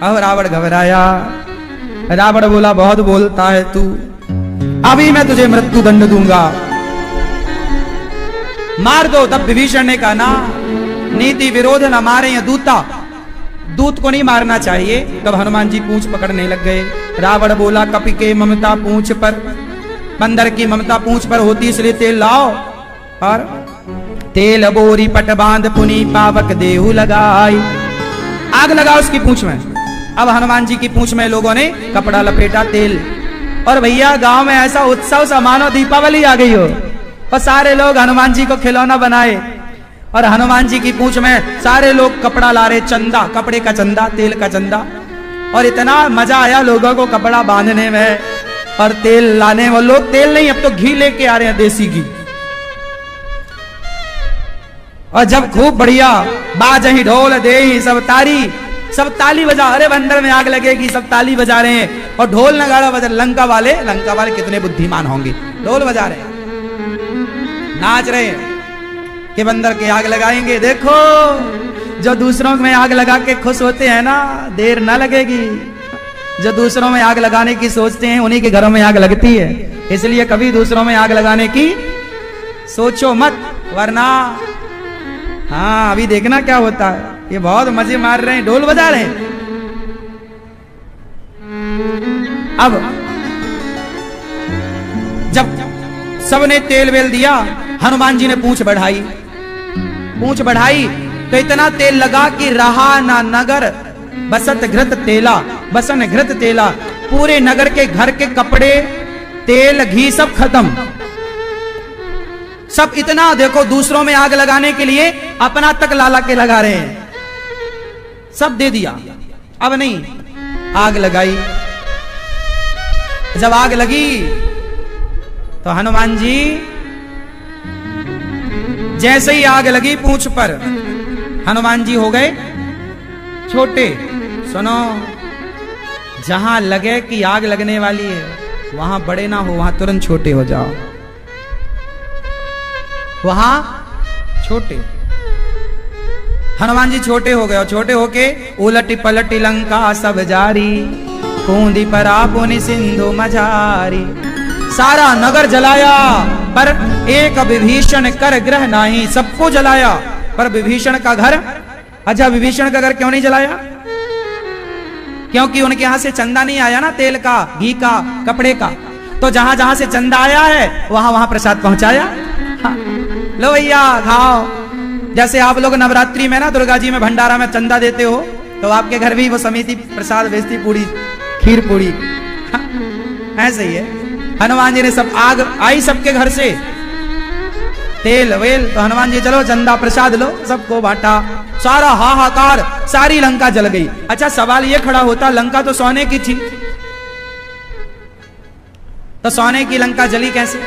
A: अब रावण घबराया। रावण बोला बहुत बोलता है तू, अभी मैं तुझे मृत्यु दंड दूंगा, मार दो। तब विभीषण ने कहा ना, नीति विरोध न मारे या दूता, दूत को नहीं मारना चाहिए। तब हनुमान जी पूंछ पकड़ने लग गए। रावण बोला कपि के ममता पूंछ पर, बंदर की ममता पूंछ पर होती इसलिए तेल लाओ। और तेल बोरी पट बांध पुनी पावक देहु लगाई, आग लगा उसकी पूंछ में। अब हनुमान जी की पूंछ में लोगों ने कपड़ा लपेटा तेल। और भैया गांव में ऐसा उत्सव सा मानो दीपावली आ गई हो, और सारे लोग हनुमान जी को खिलौना बनाए। और हनुमान जी की पूंछ में सारे लोग कपड़ा ला रहे, चंदा, कपड़े का चंदा, तेल का चंदा। और इतना मजा आया लोगों को कपड़ा बांधने में और तेल लाने में। लोग तेल नहीं, अब तो घी लेके आ रहे हैं, देसी घी। और जब खूब बढ़िया बाजही ढोल दे सब ताली बजा, अरे बंदर में आग लगेगी, सब ताली बजा रहे हैं और ढोल नगाड़ा बजा। लंका वाले कितने बुद्धिमान होंगे, ढोल बजा रहे हैं, नाच रहे हैं कि बंदर के आग लगाएंगे। देखो जो दूसरों में आग लगा के खुश होते हैं ना, देर ना लगेगी। जो दूसरों में आग लगाने की सोचते हैं उन्हीं के घरों में आग लगती है। इसलिए कभी दूसरों में आग लगाने की सोचो मत, वरना हाँ अभी देखना क्या होता है। ये बहुत मजे मार रहे हैं, ढोल बजा रहे हैं। अब जब सबने तेल वेल दिया, हनुमान जी ने पूंछ बढ़ाई तो इतना तेल लगा कि रहा ना नगर बसत घृत तेला, बसन घृत तेला। पूरे नगर के घर के कपड़े, तेल, घी सब खत्म। सब इतना देखो, दूसरों में आग लगाने के लिए अपना तक लाला के लगा रहे हैं, सब दे दिया। अब नहीं, आग लगाई। जब आग लगी तो हनुमान जी जैसे ही आग लगी पूंछ पर, हनुमान जी हो गए छोटे। सुनो, जहां लगे कि आग लगने वाली है वहां बड़े ना हो, वहां तुरंत छोटे हो जाओ। वहां छोटे, हनुमान जी छोटे हो गए। और छोटे होके उलटी पलटी लंका सब जारी, कूंदी परा पुनि सिंधु मझारी। सारा नगर जलाया पर एक विभीषण कर ग्रह नहीं। सबको जलाया पर विभीषण का घर, अच्छा विभीषण का घर क्यों नहीं जलाया? क्योंकि उनके यहां से चंदा नहीं आया ना, तेल का, घी का, कपड़े का। तो जहां जहां से चंदा आया है वहां वहां प्रसाद पहुंचाया। हाँ। लो भैया खाओ। जैसे आप लोग नवरात्रि में ना दुर्गा जी में भंडारा में चंदा देते हो, तो आपके घर भी वो समिति प्रसाद भेजती, पूड़ी, खीर पूड़ी। हाँ। ऐसे ही है। हनुमान जी ने सब आग आई सबके घर से, तेल वेल, तो हनुमान जी चलो चंदा प्रसाद लो, सबको बांटा। सारा हाहाकार, सारी लंका जल गई। अच्छा सवाल ये खड़ा होता, लंका तो सोने की थी, तो सोने की लंका जली कैसे?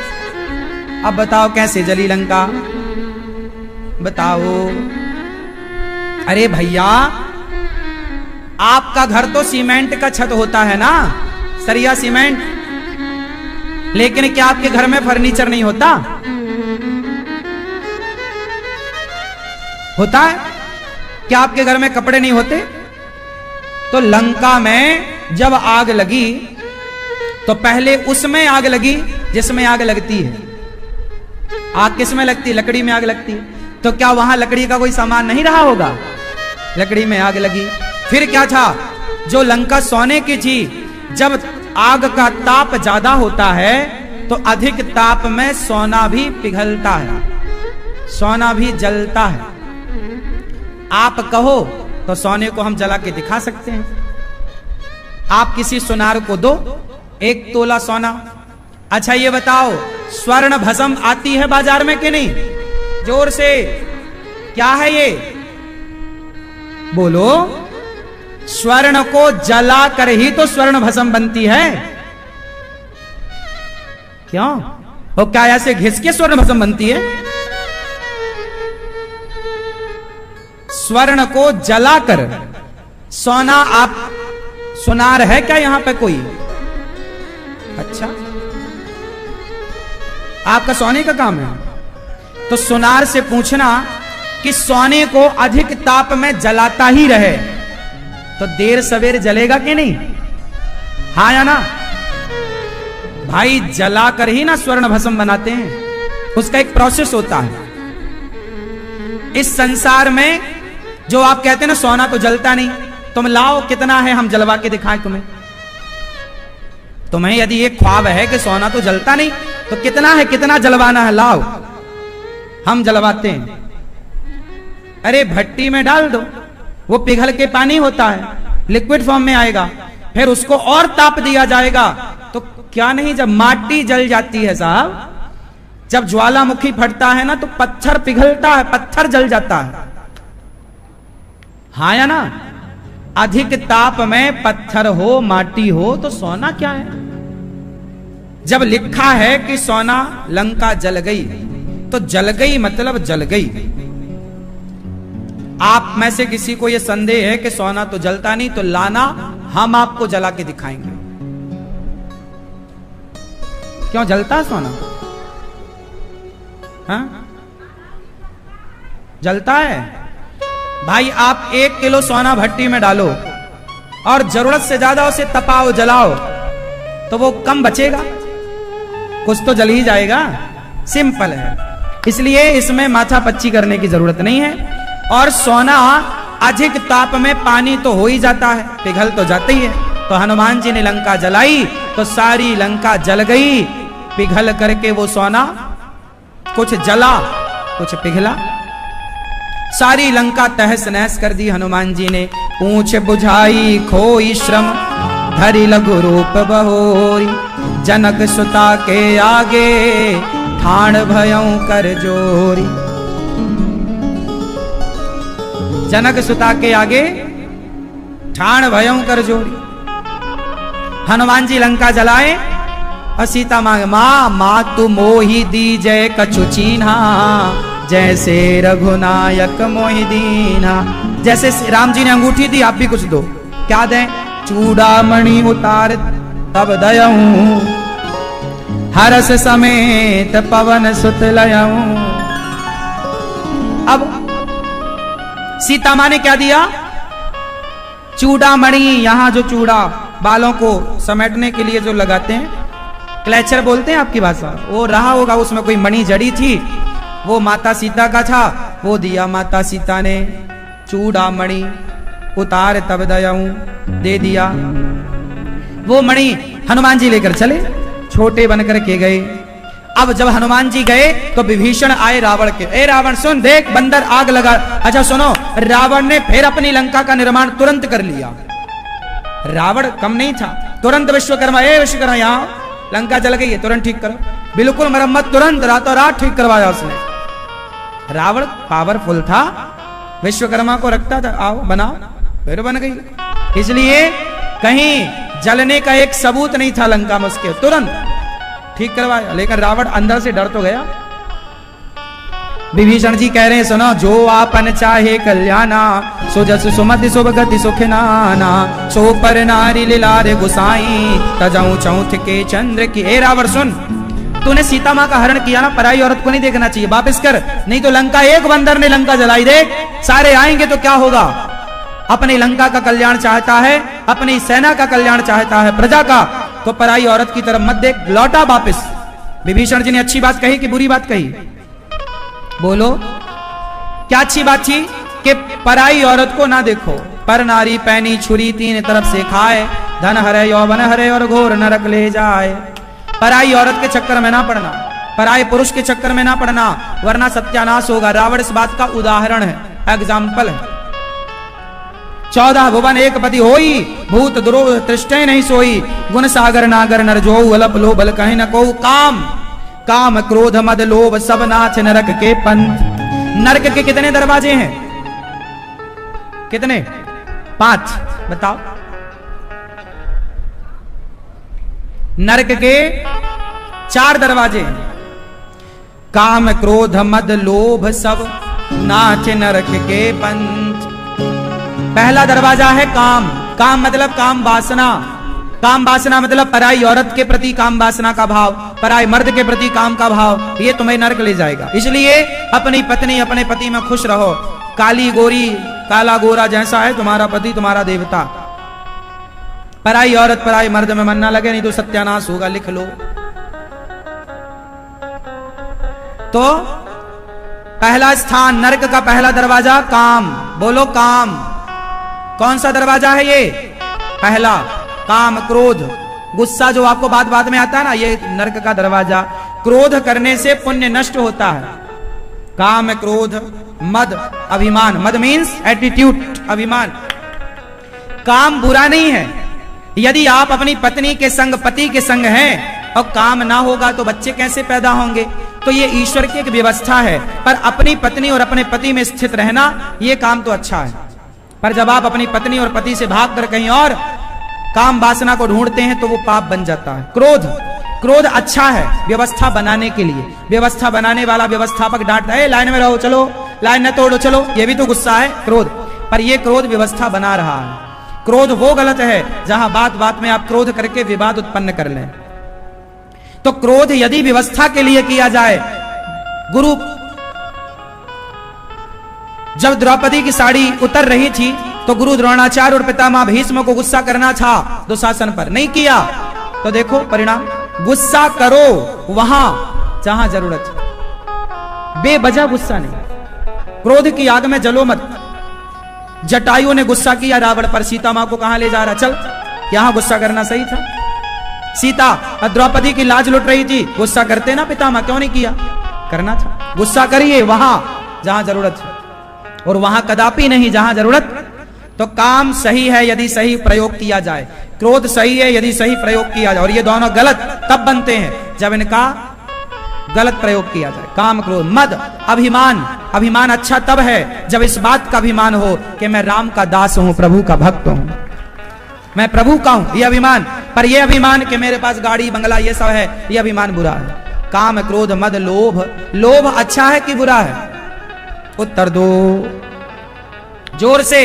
A: अब बताओ कैसे जली लंका, बताओ। अरे भैया आपका घर तो सीमेंट का छत होता है ना, सरिया सीमेंट, लेकिन क्या आपके घर में फर्नीचर नहीं होता? होता है। क्या आपके घर में कपड़े नहीं होते? तो लंका में जब आग लगी तो पहले उसमें आग लगी जिसमें आग लगती है। आग किस में लगती है? लकड़ी में आग लगती है। तो क्या वहां लकड़ी का कोई सामान नहीं रहा होगा? लकड़ी में आग लगी। फिर क्या था? जो लंका सोने की थी, जब आग का ताप ज्यादा होता है तो अधिक ताप में सोना भी पिघलता है, सोना भी जलता है। आप कहो तो सोने को हम जला के दिखा सकते हैं। आप किसी सुनार को दो 1 तोला सोना, अच्छा ये बताओ स्वर्ण भस्म आती है बाजार में कि नहीं? जोर से, क्या है ये? बोलो, स्वर्ण को जला कर ही तो स्वर्ण भस्म बनती है। क्यों? वो क्या ऐसे घिस के स्वर्ण भस्म बनती है? स्वर्ण को जलाकर सोना, आप सुनार है क्या यहां पे कोई? अच्छा, आपका सोने का काम है तो सुनार से पूछना कि सोने को अधिक ताप में जलाता ही रहे तो देर सवेर जलेगा कि नहीं? हाँ या ना? भाई जलाकर ही ना स्वर्ण भस्म बनाते हैं, उसका एक प्रोसेस होता है। इस संसार में जो आप कहते हैं ना सोना तो जलता नहीं, तुम लाओ कितना है, हम जलवा के दिखाएं तुम्हें। तुम्हें यदि ये ख्वाब है कि सोना तो जलता नहीं तो कितना है, कितना जलवाना है, लाओ हम जलवाते हैं। अरे भट्टी में डाल दो, वो पिघल के पानी होता है, लिक्विड फॉर्म में आएगा, फिर उसको और ताप दिया जाएगा तो क्या नहीं, जब माटी जल जाती है साहब, जब ज्वालामुखी फटता है ना तो पत्थर पिघलता है, पत्थर जल जाता है। हाँ या ना? अधिक ताप में पत्थर हो, माटी हो तो सोना क्या है? जब लिखा है कि सोना लंका जल गई तो जल गई मतलब जल गई। आप में से किसी को यह संदेह है कि सोना तो जलता नहीं, तो लाना, हम आपको जला के दिखाएंगे। क्यों जलता है सोना? हाँ? जलता है भाई। आप 1 किलो सोना भट्टी में डालो और जरूरत से ज्यादा उसे तपाओ, जलाओ तो वो कम बचेगा, कुछ तो जल ही जाएगा। सिंपल है, इसलिए इसमें माथा पच्ची करने की जरूरत नहीं है। और सोना अधिक ताप में पानी तो हो ही जाता है, पिघल तो जाता ही है। तो हनुमान जी ने लंका जलाई तो सारी लंका जल गई, पिघल करके वो सोना कुछ जला कुछ पिघला, सारी लंका तहस नहस कर दी हनुमान जी ने। पूछ बुझाई खोई श्रम, धरि लघु रूप बहोरी, जनक सुता के आगे, ठाण भयं कर जोरी। जनक सुता के आगे ठाण भयं कर जोरी। हनुमान जी लंका जलाए और सीता मांगे, माँ तू मोहि दी जय कछु चीन्हा, जैसे रघुनायक मोहि दीना। जैसे राम जी ने अंगूठी दी, आप भी कुछ दो। क्या दें? चूड़ामणि उतार तब दयऊं, हरस समेत पवन सुत लयऊं। अब सीता मां ने क्या दिया? चूड़ामणि। यहां जो चूड़ा बालों को समेटने के लिए जो लगाते हैं, क्लेचर बोलते हैं आपकी भाषा, वो रहा होगा, उसमें कोई मणि जड़ी थी, वो माता सीता का था, वो दिया माता सीता ने। चूड़ामणि उतार तब दयाऊं, दे दिया। वो मणि हनुमान जी लेकर चले, छोटे बनकर के गए। अब जब हनुमान जी गए तो विभीषण आए रावण के, ए रावण सुन, देख बंदर आग लगा। अच्छा सुनो, रावण ने फिर अपनी लंका का निर्माण तुरंत कर लिया। रावण कम नहीं था, तुरंत विश्वकर्मा, ए विश्वकर्मा यहाँ लंका जल गई है, तुरंत ठीक करो। बिल्कुल मरम्मत तुरंत, रातों रात ठीक करवाया उसने। रावण पावरफुल था, विश्वकर्मा को रखता था, आओ बनाओ, फिर बन गई। इसलिए कहीं जलने का एक सबूत नहीं था लंका में, उसके तुरंत ठीक करवाया। लेकिन रावण अंदर से डर तो गया। विभीषण जी कह रहे हैं, सुनो, जो आपन चाहे कल्याणा, सो जस सुमति शुभ गति सुख नाना, सो पर नारी लीलारे गुसाई, तजाऊं चौथ के चंद्र की। ए रावण सुन, तूने सीता मां का हरण किया ना, पराई औरत को नहीं देखना चाहिए, वापस कर, नहीं तो लंका, एक बंदर ने लंका जलाई, देख सारे आएंगे तो क्या होगा। अपनी लंका का कल्याण चाहता है, अपनी सेना का कल्याण चाहता है, प्रजा का, तो पराई औरत की तरफ मत देख, लौटा वापस। विभीषण जी ने अच्छी बात कही कि बुरी बात कही? बोलो, क्या अच्छी बात थी? कि पराई औरत को ना देखो। पर नारी पैनी छुरी तीन तरफ से खाए, धन हरे यौवन हरे और घोर नरक ले जाए। पराई औरत के चक्कर में ना पड़ना, पराई पुरुष के चक्कर में ना पड़ना, वरना सत्यानाश होगा। रावण इस बात का उदाहरण है, एग्जाम्पल है। 14 भुवन एक पति होई, भूत द्रोह तृष्टै नहीं सोई, गुण सागर नागर नर जो अलप लोभल कहीं न को। काम काम क्रोध मद लोभ सब नाथ नरक के पंथ। नरक के कितने दरवाजे हैं? कितने? 5। बताओ। नरक के 4 दरवाजे, काम क्रोध मद लोभ सब, नाच नरक के पंच। पहला दरवाजा है काम। काम मतलब काम वासना। काम वासना मतलब पराई औरत के प्रति काम वासना का भाव, पराई मर्द के प्रति काम का भाव, ये तुम्हें नरक ले जाएगा। इसलिए अपनी पत्नी अपने पति में खुश रहो। काली गोरी काला गोरा जैसा है तुम्हारा पति तुम्हारा देवता। पराई औरत पराई मर्द में मन ना लगे, नहीं तो सत्यानाश होगा, लिख लो। तो पहला स्थान नरक का पहला दरवाजा काम। बोलो काम। कौन सा दरवाजा है ये? पहला। काम क्रोध गुस्सा जो आपको बात बात में आता है ना, ये नरक का दरवाजा। क्रोध करने से पुण्य नष्ट होता है। काम क्रोध मद अभिमान। मद मीन्स एटीट्यूड, अभिमान। काम बुरा नहीं है। यदि आप अपनी पत्नी के संग पति के संग हैं और काम ना होगा तो बच्चे कैसे पैदा होंगे? तो ये ईश्वर की एक व्यवस्था है। पर अपनी पत्नी और अपने पति में स्थित रहना ये काम तो अच्छा है। पर जब आप अपनी पत्नी और पति से भागकर कहीं और काम वासना को ढूंढते हैं तो वो पाप बन जाता है। क्रोध, क्रोध अच्छा है व्यवस्था बनाने के लिए। व्यवस्था बनाने वाला व्यवस्थापक डांटता है, लाइन में रहो, चलो, लाइन न तोड़ो, चलो। ये भी तो गुस्सा है, क्रोध। पर ये क्रोध व्यवस्था बना रहा है। क्रोध वो गलत है जहां बात बात में आप क्रोध करके विवाद उत्पन्न कर लें। तो क्रोध यदि व्यवस्था के लिए किया जाए, गुरु जब द्रौपदी की साड़ी उतर रही थी तो गुरु द्रोणाचार्य और पितामह भीष्म को गुस्सा करना था दुशासन पर, नहीं किया। तो देखो परिणाम। गुस्सा करो वहां जहां जरूरत है, बेवजह गुस्सा नहीं। क्रोध की आग में जलो मत। जटायु ने गुस्सा किया रावण पर, सीता मां को कहां ले जा रहा? चल, यहां गुस्सा करना सही था। सीता द्रौपदी की लाज लुट रही थी, गुस्सा करते ना पितामह, क्यों नहीं किया? करना था। गुस्सा करिए वहां जहां जरूरत है और वहां कदापि नहीं जहां जरूरत। तो काम सही है यदि सही प्रयोग किया जाए, क्रोध सही है यदि सही प्रयोग किया जाए। और ये दोनों गलत तब बनते हैं जब इनका गलत प्रयोग किया जाए। काम क्रोध मद अभिमान। अभिमान अच्छा तब है जब इस बात का अभिमान हो कि मैं राम का दास हूं, प्रभु का भक्त हूं, मैं प्रभु का हूं, ये अभिमान। पर ये अभिमान कि मेरे पास गाड़ी बंगला ये सब है, ये अभिमान बुरा है। काम क्रोध मद लोभ। लोभ अच्छा है कि बुरा है? उत्तर दो जोर से।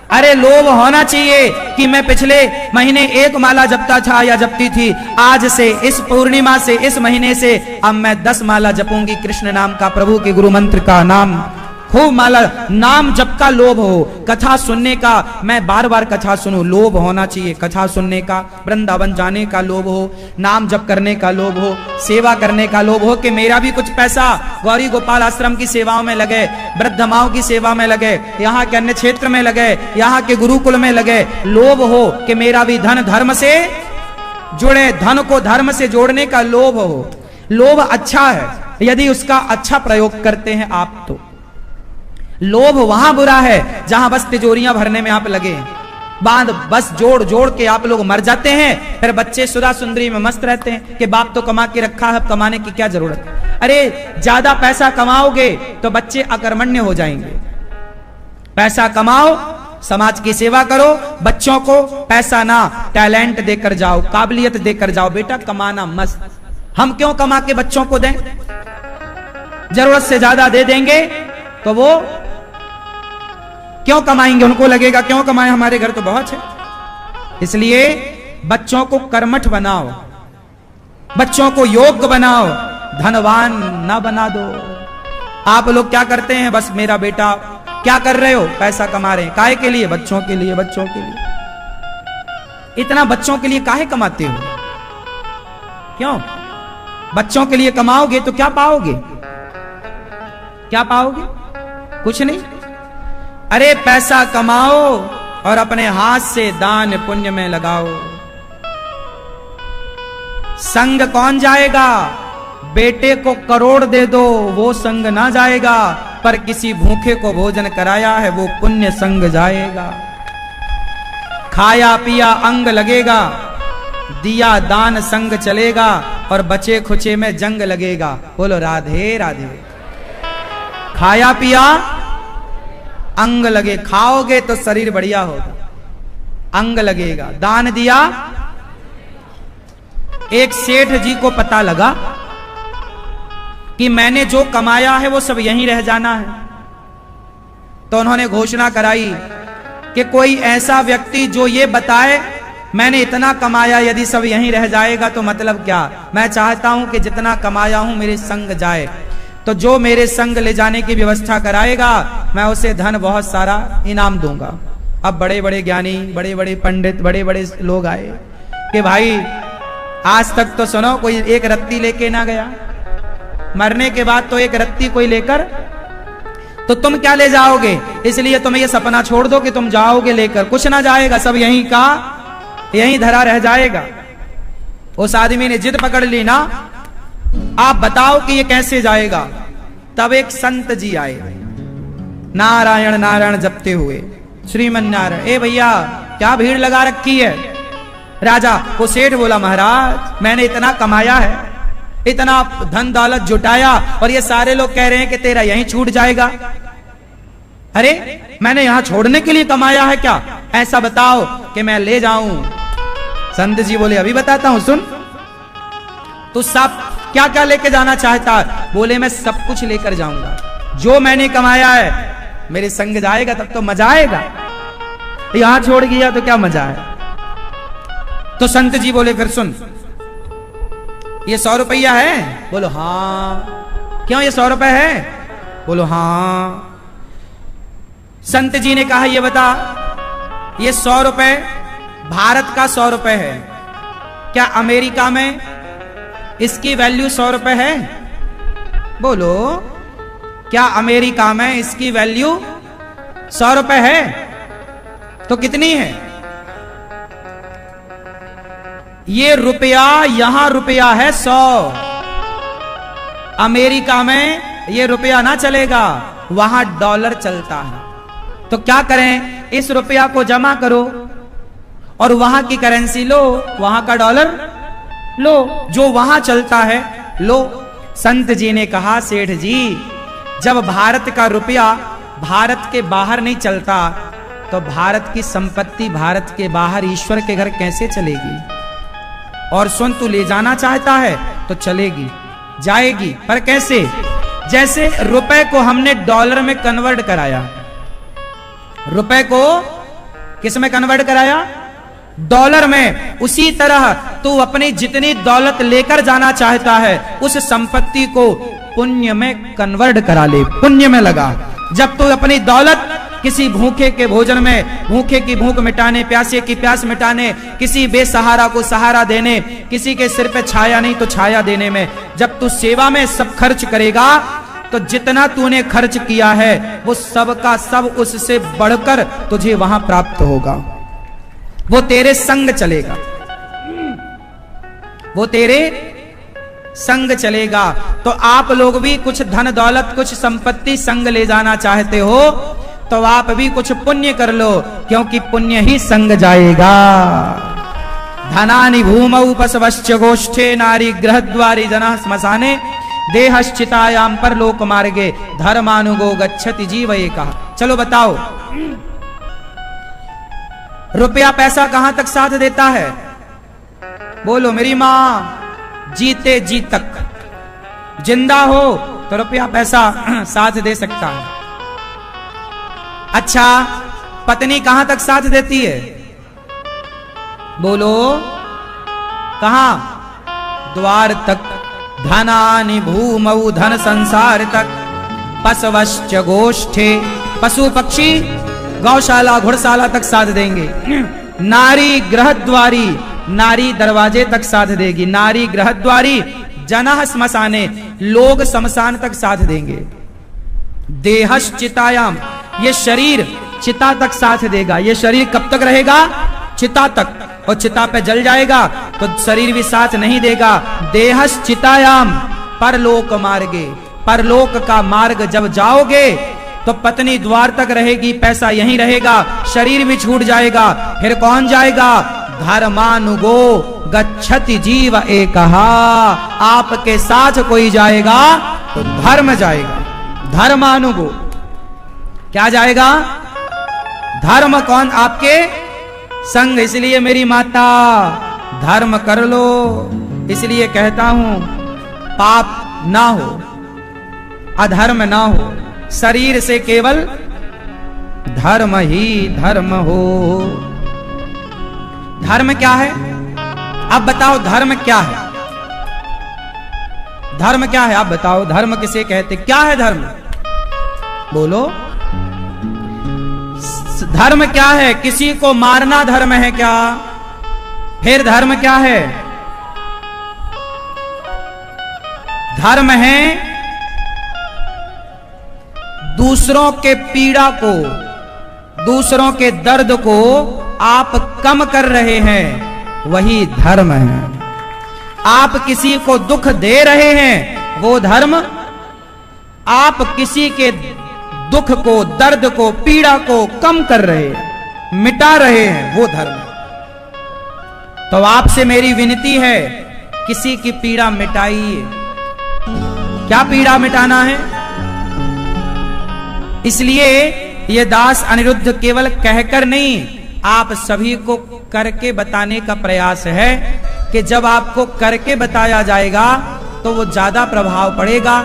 A: अरे लोभ होना चाहिए कि मैं पिछले महीने 1 माला जपता था या जपती थी, आज से इस पूर्णिमा से इस महीने से अब मैं 10 माला जपूंगी कृष्ण नाम का, प्रभु के गुरु मंत्र का नाम खूब माला। नाम जप का लोभ हो, कथा सुनने का, मैं बार बार कथा सुनूं, लोभ होना चाहिए। कथा सुनने का, वृंदावन जाने का लोभ हो, नाम जप करने का लोभ हो, सेवा करने का लोभ हो कि मेरा भी कुछ पैसा गौरी गोपाल आश्रम की सेवाओं में लगे, वृद्ध माओं की सेवा में लगे, यहाँ के अन्य क्षेत्र में लगे, यहाँ के गुरुकुल में लगे। लोभ हो कि मेरा भी धन धर्म से जुड़े, धन को धर्म से जोड़ने का लोभ हो। लोभ अच्छा है यदि उसका अच्छा प्रयोग करते हैं आप। तो लोभ वहां बुरा है जहां बस तिजोरियां भरने में आप लगे, बांध बस जोड़ जोड़ के आप लोग मर जाते हैं। फिर बच्चे सुधा सुंदरी में मस्त रहते हैं कि बाप तो कमा के रखा है, कमाने की क्या जरूरत। अरे ज्यादा पैसा कमाओगे तो बच्चे अकर्मण्य हो जाएंगे। पैसा कमाओ, समाज की सेवा करो, बच्चों को पैसा ना टैलेंट देकर जाओ, काबिलियत देकर जाओ। बेटा कमाना मस्त। हम क्यों कमा के बच्चों को दें? जरूरत से ज्यादा दे देंगे तो वो क्यों कमाएंगे? उनको लगेगा क्यों कमाए, हमारे घर तो बहुत है। इसलिए बच्चों को कर्मठ बनाओ, बच्चों को योग्य बनाओ, धनवान ना बना दो। आप लोग क्या करते हैं? बस मेरा बेटा, क्या कर रहे हो? पैसा कमा रहे हैं। काहे के लिए? बच्चों के लिए, बच्चों के लिए। इतना बच्चों के लिए काहे कमाते हो? क्यों? बच्चों के लिए कमाओगे तो क्या पाओगे? क्या पाओगे? कुछ नहीं। अरे पैसा कमाओ और अपने हाथ से दान पुण्य में लगाओ। संग कौन जाएगा? बेटे को करोड़ दे दो वो संग ना जाएगा, पर किसी भूखे को भोजन कराया है वो पुण्य संग जाएगा। खाया पिया अंग लगेगा, दिया दान संग चलेगा, और बचे खुचे में जंग लगेगा। बोलो राधे राधे। खाया पिया अंग लगे, खाओगे तो शरीर बढ़िया होगा, अंग लगेगा। दान दिया, एक सेठ जी को पता लगा कि मैंने जो कमाया है वो सब यहीं रह जाना है, तो उन्होंने घोषणा कराई कि कोई ऐसा व्यक्ति जो ये बताए मैंने इतना कमाया, यदि सब यहीं रह जाएगा तो मतलब क्या, मैं चाहता हूं कि जितना कमाया हूं मेरे संग जाए, तो जो मेरे संग ले जाने की व्यवस्था कराएगा मैं उसे धन बहुत सारा इनाम दूंगा। अब बड़े बड़े ज्ञानी, बड़े बड़े पंडित, बड़े बड़े लोग आए कि भाई आज तक तो सुनो कोई एक रत्ती लेके ना गया, मरने के बाद तो एक रत्ती कोई लेकर, तो तुम क्या ले जाओगे, इसलिए तुम्हें ये सपना छोड़ दो कि तुम जाओगे लेकर, कुछ ना जाएगा, सब यहीं का यहीं धरा रह जाएगा। उस आदमी ने जिद पकड़ ली ना, आप बताओ कि ये कैसे जाएगा। तब एक संत जी आए, नारायण नारायण जपते हुए, श्रीमन नारायण। ए भैया क्या भीड़ लगा रखी है। राजा को सेठ बोला, महाराज मैंने इतना कमाया है, इतना धन दौलत जुटाया, और ये सारे लोग कह रहे हैं कि तेरा यहीं छूट जाएगा। अरे मैंने यहां छोड़ने के लिए कमाया है क्या, ऐसा बताओ कि मैं ले जाऊं। संत जी बोले, अभी बताता हूं, सुन। तू सब क्या क्या लेके जाना चाहता है। बोले, मैं सब कुछ लेकर जाऊंगा, जो मैंने कमाया है मेरे संग जाएगा तब तो मजा आएगा, यहां छोड़ गया तो क्या मजा है। तो संत जी बोले, फिर सुन, ये 100 रुपया है। बोलो हाँ। क्यों, ये 100 रुपए है। बोलो हाँ। संत जी ने कहा, ये बता, ये 100 रुपए भारत का 100 रुपए है, क्या अमेरिका में इसकी वैल्यू 100 रुपए है। बोलो, क्या अमेरिका में इसकी वैल्यू 100 रुपए है, तो कितनी है। ये रुपया, यहां रुपया है 100, अमेरिका में ये रुपया ना चलेगा, वहां डॉलर चलता है। तो क्या करें, इस रुपया को जमा करो और वहां की करेंसी लो, वहां का डॉलर लो, जो वहां चलता है लो। संत जी ने कहा, सेठ जी जब भारत का रुपया भारत के बाहर नहीं चलता तो भारत की संपत्ति भारत के बाहर ईश्वर के घर कैसे चलेगी। और सुन, तू ले जाना चाहता है तो चलेगी, जाएगी, पर कैसे। जैसे रुपए को हमने डॉलर में कन्वर्ट कराया, रुपए को किस में कन्वर्ट कराया, डॉलर में, उसी तरह तू अपनी जितनी दौलत लेकर जाना चाहता है उस संपत्ति को पुण्य में कन्वर्ट करा ले, पुण्य में लगा। जब तू अपनी दौलत किसी भूखे के भोजन में, भूखे की भूख मिटाने, प्यासे की प्यास मिटाने, किसी बेसहारा को सहारा देने, किसी के सिर पे छाया नहीं तो छाया देने में, जब तू सेवा में सब खर्च करेगा तो जितना तूने खर्च किया है वो सब का सब उससे बढ़कर तुझे वहां प्राप्त होगा। वो तेरे संग चलेगा, वो तेरे संग चलेगा। तो आप लोग भी कुछ धन दौलत, कुछ संपत्ति संग ले जाना चाहते हो तो आप भी कुछ पुण्य कर लो, क्योंकि पुण्य ही संग जाएगा। धनानि भूमौ पशवश्च गोष्ठे नारी गृहद्वारी जना श्मशाने देहश्चितायाम पर लोक मार्गे धर्मानुगो गच्छति जीव। कहा, चलो बताओ, रुपया पैसा कहां तक साथ देता है। बोलो, मेरी मां जीते जी तक, जिंदा हो तो रुपया पैसा साथ दे सकता है। अच्छा, पत्नी कहां तक साथ देती है। बोलो, कहां, द्वार तक। धनानि भूमौ, धन संसार तक। पशवश्च गोष्ठे, पशु पक्षी गौशाला घुड़शाला तक साथ देंगे। नारी गृहद्वारी, नारी दरवाजे तक साथ देगी। नारी गृहद्वारी जनः श्मशाने, लोग शमशान तक साथ देंगे। देहश्चितायाम, ये शरीर चिता तक साथ देगा। ये शरीर कब तक रहेगा, चिता तक, और चिता पे जल जाएगा तो शरीर भी साथ नहीं देगा। देहश्चितायाम परलोक मार्गे, परलोक का मार्ग जब जाओगे तो पत्नी द्वार तक रहेगी, पैसा यहीं रहेगा, शरीर भी छूट जाएगा। फिर कौन जाएगा, धर्मानुगो गच्छति जीव एकहा, आपके साथ कोई जाएगा तो धर्म जाएगा, धर्मानुगो। क्या जाएगा? धर्म कौन? आपके संग। इसलिए मेरी माता धर्म कर लो, इसलिए कहता हूं पाप ना हो, अधर्म ना हो, शरीर से केवल धर्म ही धर्म हो। धर्म क्या है? अब बताओ धर्म क्या है? धर्म क्या है? आप बताओ धर्म किसे कहते? क्या है धर्म? बोलो। धर्म क्या है? किसी को मारना धर्म है क्या? फिर धर्म क्या है? धर्म है दूसरों के पीड़ा को, दूसरों के दर्द को आप कम कर रहे हैं, वही धर्म है। आप किसी को दुख दे रहे हैं, वो धर्म। आप किसी के दुख को, दर्द को, पीड़ा को कम कर रहे हैं, मिटा रहे हैं, वो धर्म। तो आपसे मेरी विनती है, किसी की पीड़ा मिटाइए। क्या पीड़ा मिटाना है? इसलिए ये दास अनिरुद्ध केवल कहकर नहीं, आप सभी को करके बताने का प्रयास है कि जब आपको करके बताया जाएगा तो वो ज्यादा प्रभाव पड़ेगा,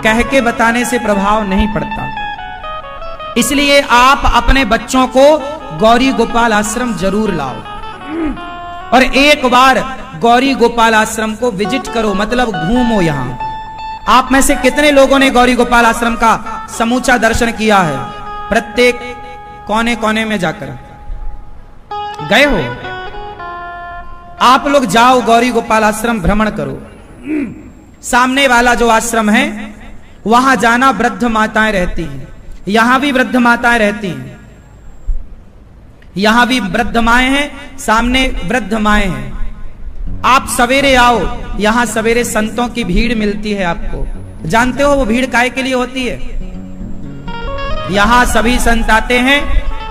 A: कह के बताने से प्रभाव नहीं पड़ता। इसलिए आप अपने बच्चों को गौरी गोपाल आश्रम जरूर लाओ और एक बार गौरी गोपाल आश्रम को विजिट करो, मतलब घूमो। यहां आप में से कितने लोगों ने गौरी गोपाल आश्रम का समूचा दर्शन किया है? प्रत्येक कोने कोने में जाकर गए हो? आप लोग जाओ, गौरी गोपाल आश्रम भ्रमण करो। सामने वाला जो आश्रम है वहां जाना, वृद्ध माताएं रहती हैं, यहां भी वृद्ध माताएं रहती हैं, यहां भी वृद्ध माएं हैं, सामने वृद्ध माएं हैं। आप सवेरे आओ, यहां सवेरे संतों की भीड़ मिलती है आपको। जानते हो वो भीड़ काहे के लिए होती है? यहां सभी संत आते हैं,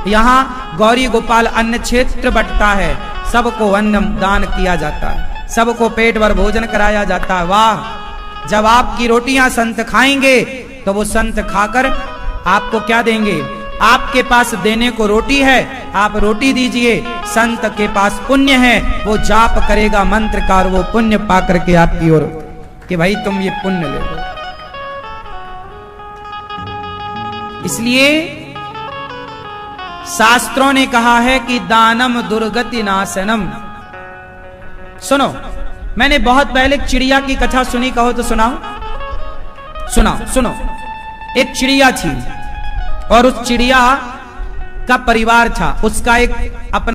A: यहां गौरी गोपाल अन्न क्षेत्र बंटता है, सबको अन्न दान किया जाता है, सबको पेट भर भोजन कराया जाता है। वाह! जब आपकी रोटियां संत खाएंगे तो वो संत खाकर आपको क्या देंगे? आपके पास देने को रोटी है, आप रोटी दीजिए। संत के पास पुण्य है, वो जाप करेगा मंत्र का और वो पुण्य पा करके आपकी ओर कि भाई तुम ये पुण्य ले लो। इसलिए शास्त्रों ने कहा है कि दानम दुर्गति नाशनम। सुनो, मैंने बहुत पहले चिड़िया की कथा सुनी, कहो तो सुनाओ। सुनाओ, सुनो। एक चिड़िया थी और उस चिड़िया का परिवार था, उसका एक अपना